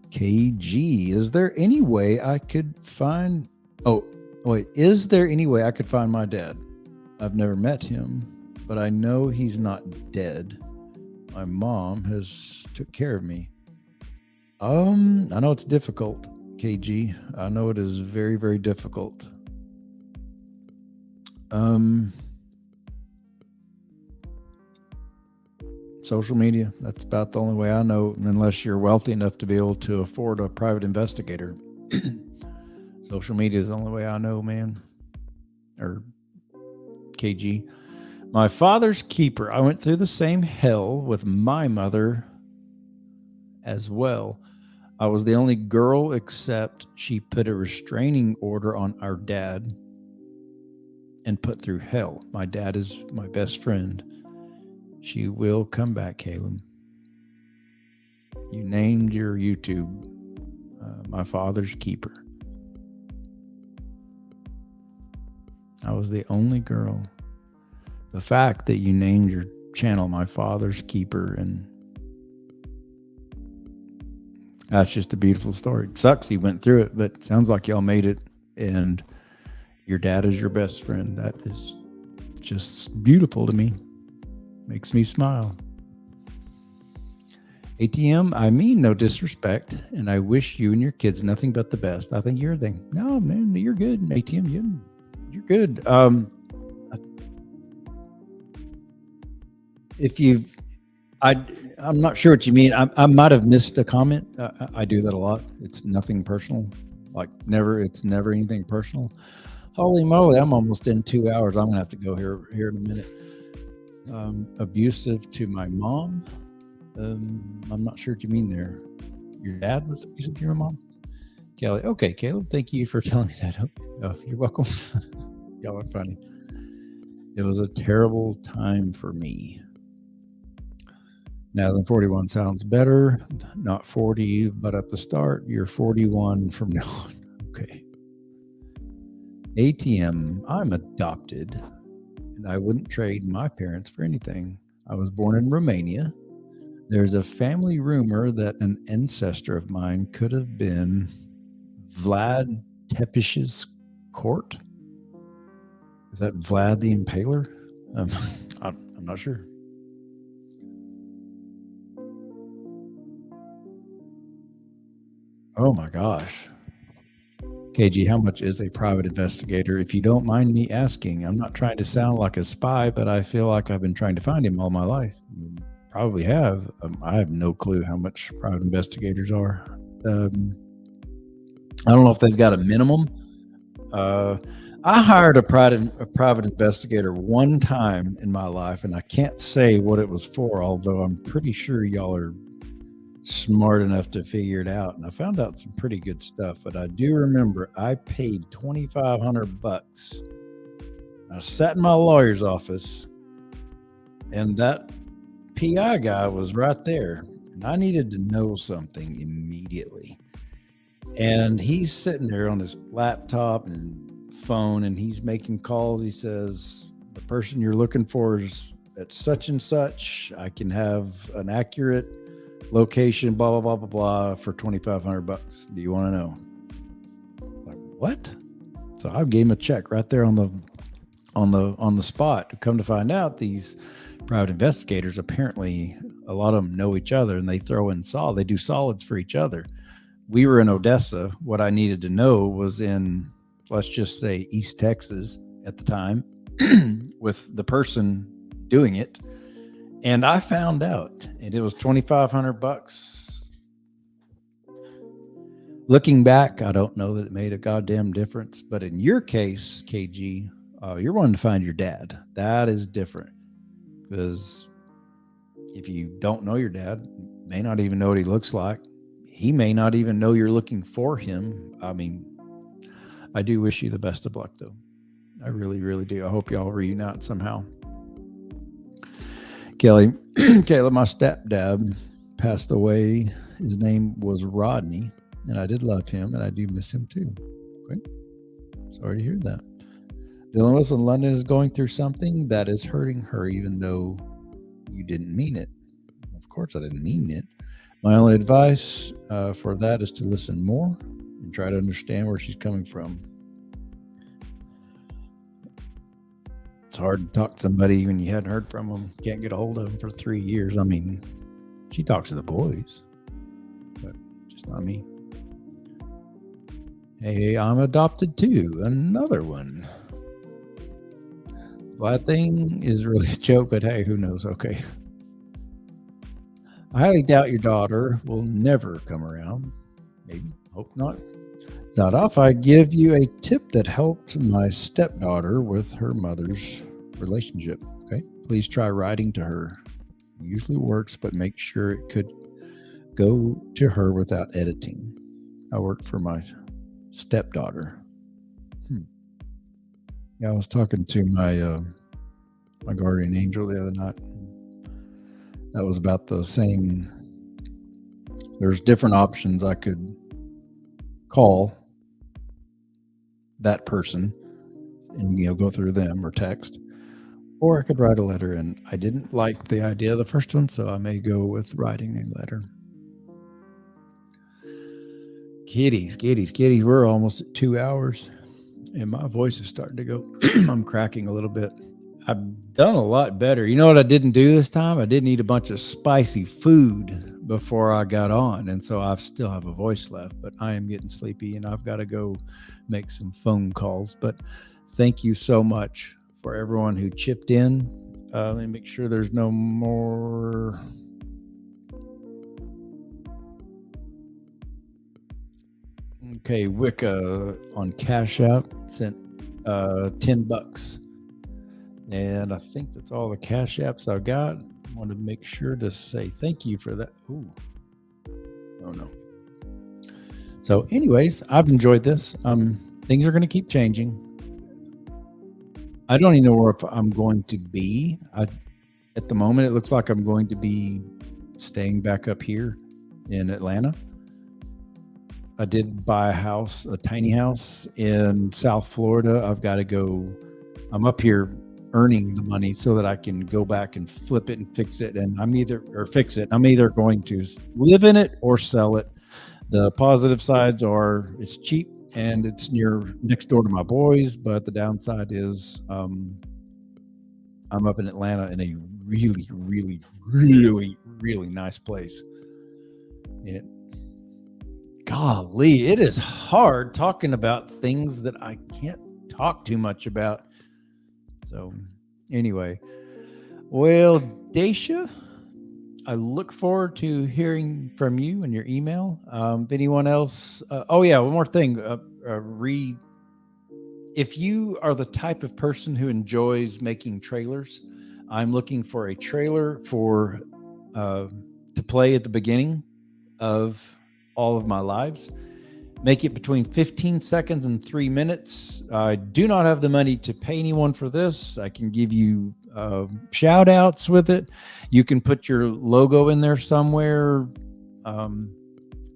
KG, is there any way I could find... is there any way I could find my dad? I've never met him, but I know he's not dead. My mom has took care of me. I know it's difficult, KG. I know it is very, very difficult. Social media, that's about the only way I know, unless you're wealthy enough to be able to afford a private investigator. Social media is the only way I know, man. Or KG. My father's keeper. I went through the same hell with my mother as well. I was the only girl, except she put a restraining order on our dad and put through hell. My dad is my best friend. She will come back, Caleb. You named your YouTube My Father's Keeper. I was the only girl. The fact that you named your channel My Father's Keeper, and that's just a beautiful story. It sucks he went through it, but it sounds like y'all made it, and your dad is your best friend. That is just beautiful to me. Makes me smile. ATM, I mean no disrespect, and I wish you and your kids nothing but the best. I think you're the thing. No, man, you're good. ATM, you're good. I'm not sure what you mean. I might have missed a comment. I do that a lot. It's nothing personal. It's never anything personal. Holy moly, I'm almost in 2 hours. I'm gonna have to go here in a minute. Abusive to my mom. I'm not sure what you mean there. Your dad was abusive to your mom? Kelly. Okay, Caleb, thank you for telling me that. Oh, you're welcome. Y'all are funny. It was a terrible time for me. Now, 41 sounds better. Not 40, but at the start, you're 41 from now on. Okay. ATM, I'm adopted, and I wouldn't trade my parents for anything. I was born in Romania. There's a family rumor that an ancestor of mine could have been Vlad Tepes's court. Is that Vlad the Impaler? I'm not sure. Oh my gosh. KG, how much is a private investigator? If you don't mind me asking, I'm not trying to sound like a spy, but I feel like I've been trying to find him all my life. You probably have. I have no clue how much private investigators are. I don't know if they've got a minimum. I hired a private investigator one time in my life, and I can't say what it was for, although I'm pretty sure y'all are smart enough to figure it out. And I found out some pretty good stuff, but I do remember I paid $2,500. I sat in my lawyer's office, and that PI guy was right there, and I needed to know something immediately. And he's sitting there on his laptop and phone, and he's making calls. He says, the person you're looking for is at such and such. I can have an accurate location, blah, blah, blah, blah, blah, for $2,500. Do you want to know? Like, what? So I gave him a check right there on the spot. Come to find out, these private investigators, apparently a lot of them know each other, and they throw in they do solids for each other. We were in Odessa. What I needed to know was in, let's just say, East Texas at the time with the person doing it. And I found out, and it was $2,500. Looking back, I don't know that it made a goddamn difference. But in your case, KG, you're wanting to find your dad. That is different. Because if you don't know your dad, you may not even know what he looks like. He may not even know you're looking for him. I mean, I do wish you the best of luck, though. I really, really do. I hope y'all reunite somehow. Kelly, Caleb, my stepdad passed away. His name was Rodney, and I did love him, and I do miss him too. Okay. Sorry to hear that. Dylan Wilson, London is going through something that is hurting her, even though you didn't mean it. Of course, I didn't mean it. My only advice for that is to listen more and try to understand where she's coming from. It's hard to talk to somebody when you hadn't heard from them. Can't get a hold of them for 3 years. I mean, she talks to the boys, but just not me. Hey, I'm adopted too. Another one. That thing is really a joke, but hey, who knows? Okay. I highly doubt your daughter will never come around. Maybe. Hope not. Zadaf, I give you a tip that helped my stepdaughter with her mother's relationship. Okay. Please try writing to her. It usually works, but make sure it could go to her without editing. I worked for my stepdaughter. Yeah, I was talking to my guardian angel the other night. That was about the same. There's different options. I could call that person and go through them or text, or I could write a letter. And I didn't like the idea of the first one, so I may go with writing a letter. Kitties. We're almost at 2 hours, and my voice is starting to go. I'm cracking a little bit. I've done a lot better. You know what I didn't do this time? I didn't eat a bunch of spicy food before I got on, and so I still have a voice left, but I am getting sleepy, and I've got to go make some phone calls. But thank you so much for everyone who chipped in. Let me make sure there's no more. Okay, Wicca on Cash App sent $10. And I think that's all the Cash Apps I've got. I want to make sure to say thank you for that. Ooh. Oh, no. So anyways, I've enjoyed this. Things are going to keep changing. I don't even know where I'm going to be. At the moment, it looks like I'm going to be staying back up here in Atlanta. I did buy a tiny house in South Florida. I've got to go. I'm up here earning the money so that I can go back and flip it and fix it. And I'm either going to live in it or sell it. The positive sides are it's cheap and it's next door to my boys. But the downside is I'm up in Atlanta in a really, really, really, really nice place. Golly, it is hard talking about things that I can't talk too much about. So anyway, well, Daisha, I look forward to hearing from you and your email. If anyone else, one more thing. If you are the type of person who enjoys making trailers, I'm looking for a trailer to play at the beginning of all of my lives. Make it between 15 seconds and 3 minutes. I do not have the money to pay anyone for this. I can give you shout outs with it. You can put your logo in there somewhere.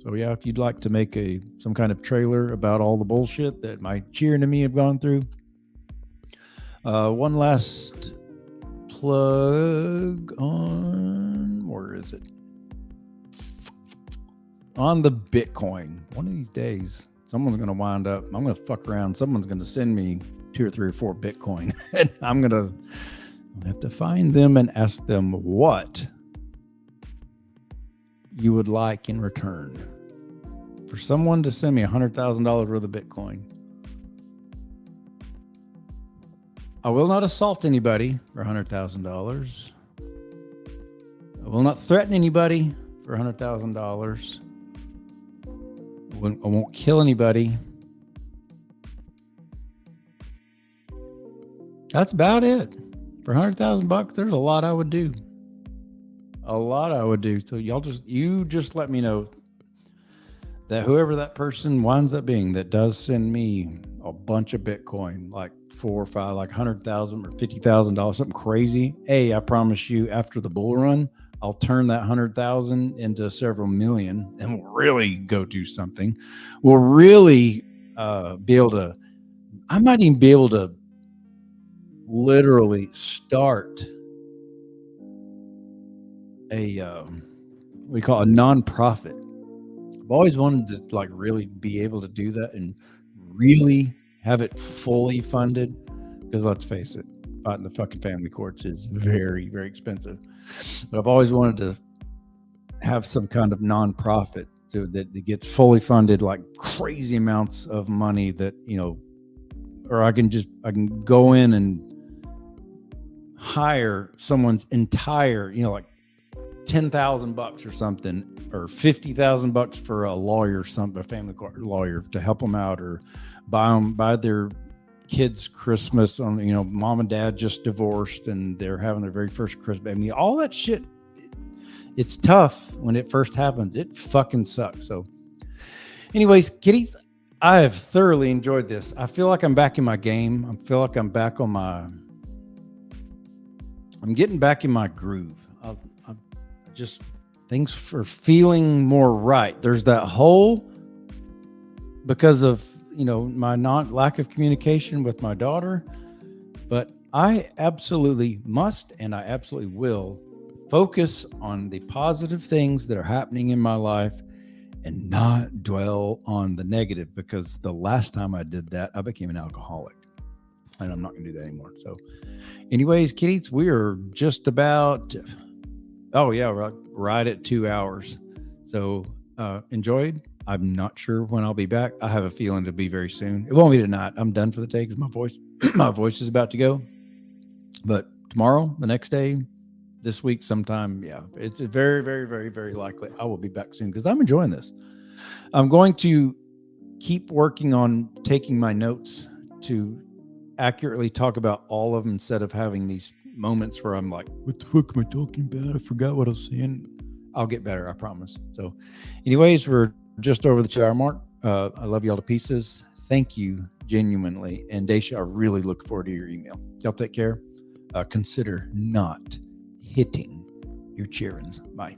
If you'd like to make some kind of trailer about all the bullshit that my cheering and me have gone through. One last plug on, where is it? On the Bitcoin. One of these days, someone's going to wind up. I'm going to fuck around. Someone's going to send me 2 or 3 or 4 Bitcoin. And I'm going to have to find them and ask them what you would like in return for someone to send me $100,000 worth of Bitcoin. I will not assault anybody for $100,000. I will not threaten anybody for $100,000. I won't kill anybody. That's about it. For $100,000, there's a lot I would do. So you just let me know that whoever that person winds up being that does send me a bunch of Bitcoin, like 4 or 5, like $100,000 or $50,000, something crazy. I promise you, after the bull run, I'll turn that 100,000 into several million, and we'll really go do something. We'll really be able to. I might even be able to literally start we call a nonprofit. I've always wanted to really be able to do that and really have it fully funded, because let's face it, fighting the fucking family courts is very, very expensive. But I've always wanted to have some kind of nonprofit that gets fully funded, like crazy amounts of money that, or I can go in and hire someone's entire, like $10,000 or something, or $50,000 for a lawyer, a family court lawyer, to help them out, or buy their kids Christmas on, mom and dad just divorced and they're having their very first Christmas. I mean, all that shit, it's tough when it first happens. It fucking sucks. So anyways, kiddies, I have thoroughly enjoyed this. I feel like I'm back in my game. I feel like I'm back on I'm getting back in my groove. Things are feeling more right. There's that hole because of, my lack of communication with my daughter, but I absolutely must, and I absolutely will focus on the positive things that are happening in my life and not dwell on the negative, because the last time I did that, I became an alcoholic, and I'm not going to do that anymore. So anyways, kiddies, we are just about, right at 2 hours. So enjoyed. I'm not sure when I'll be back. I have a feeling it'll be very soon. It won't be tonight. I'm done for the day because my voice is about to go. But tomorrow, the next day, this week sometime, it's very, very, very, very likely I will be back soon, because I'm enjoying this. I'm going to keep working on taking my notes to accurately talk about all of them, instead of having these moments where I'm like, what the fuck am I talking about? I forgot what I was saying. I'll get better, I promise. So anyways, we're just over the 2 hour mark. I love y'all to pieces. Thank you genuinely. And Daisha, I really look forward to your email. Y'all take care. Consider not hitting your cheerings. Bye.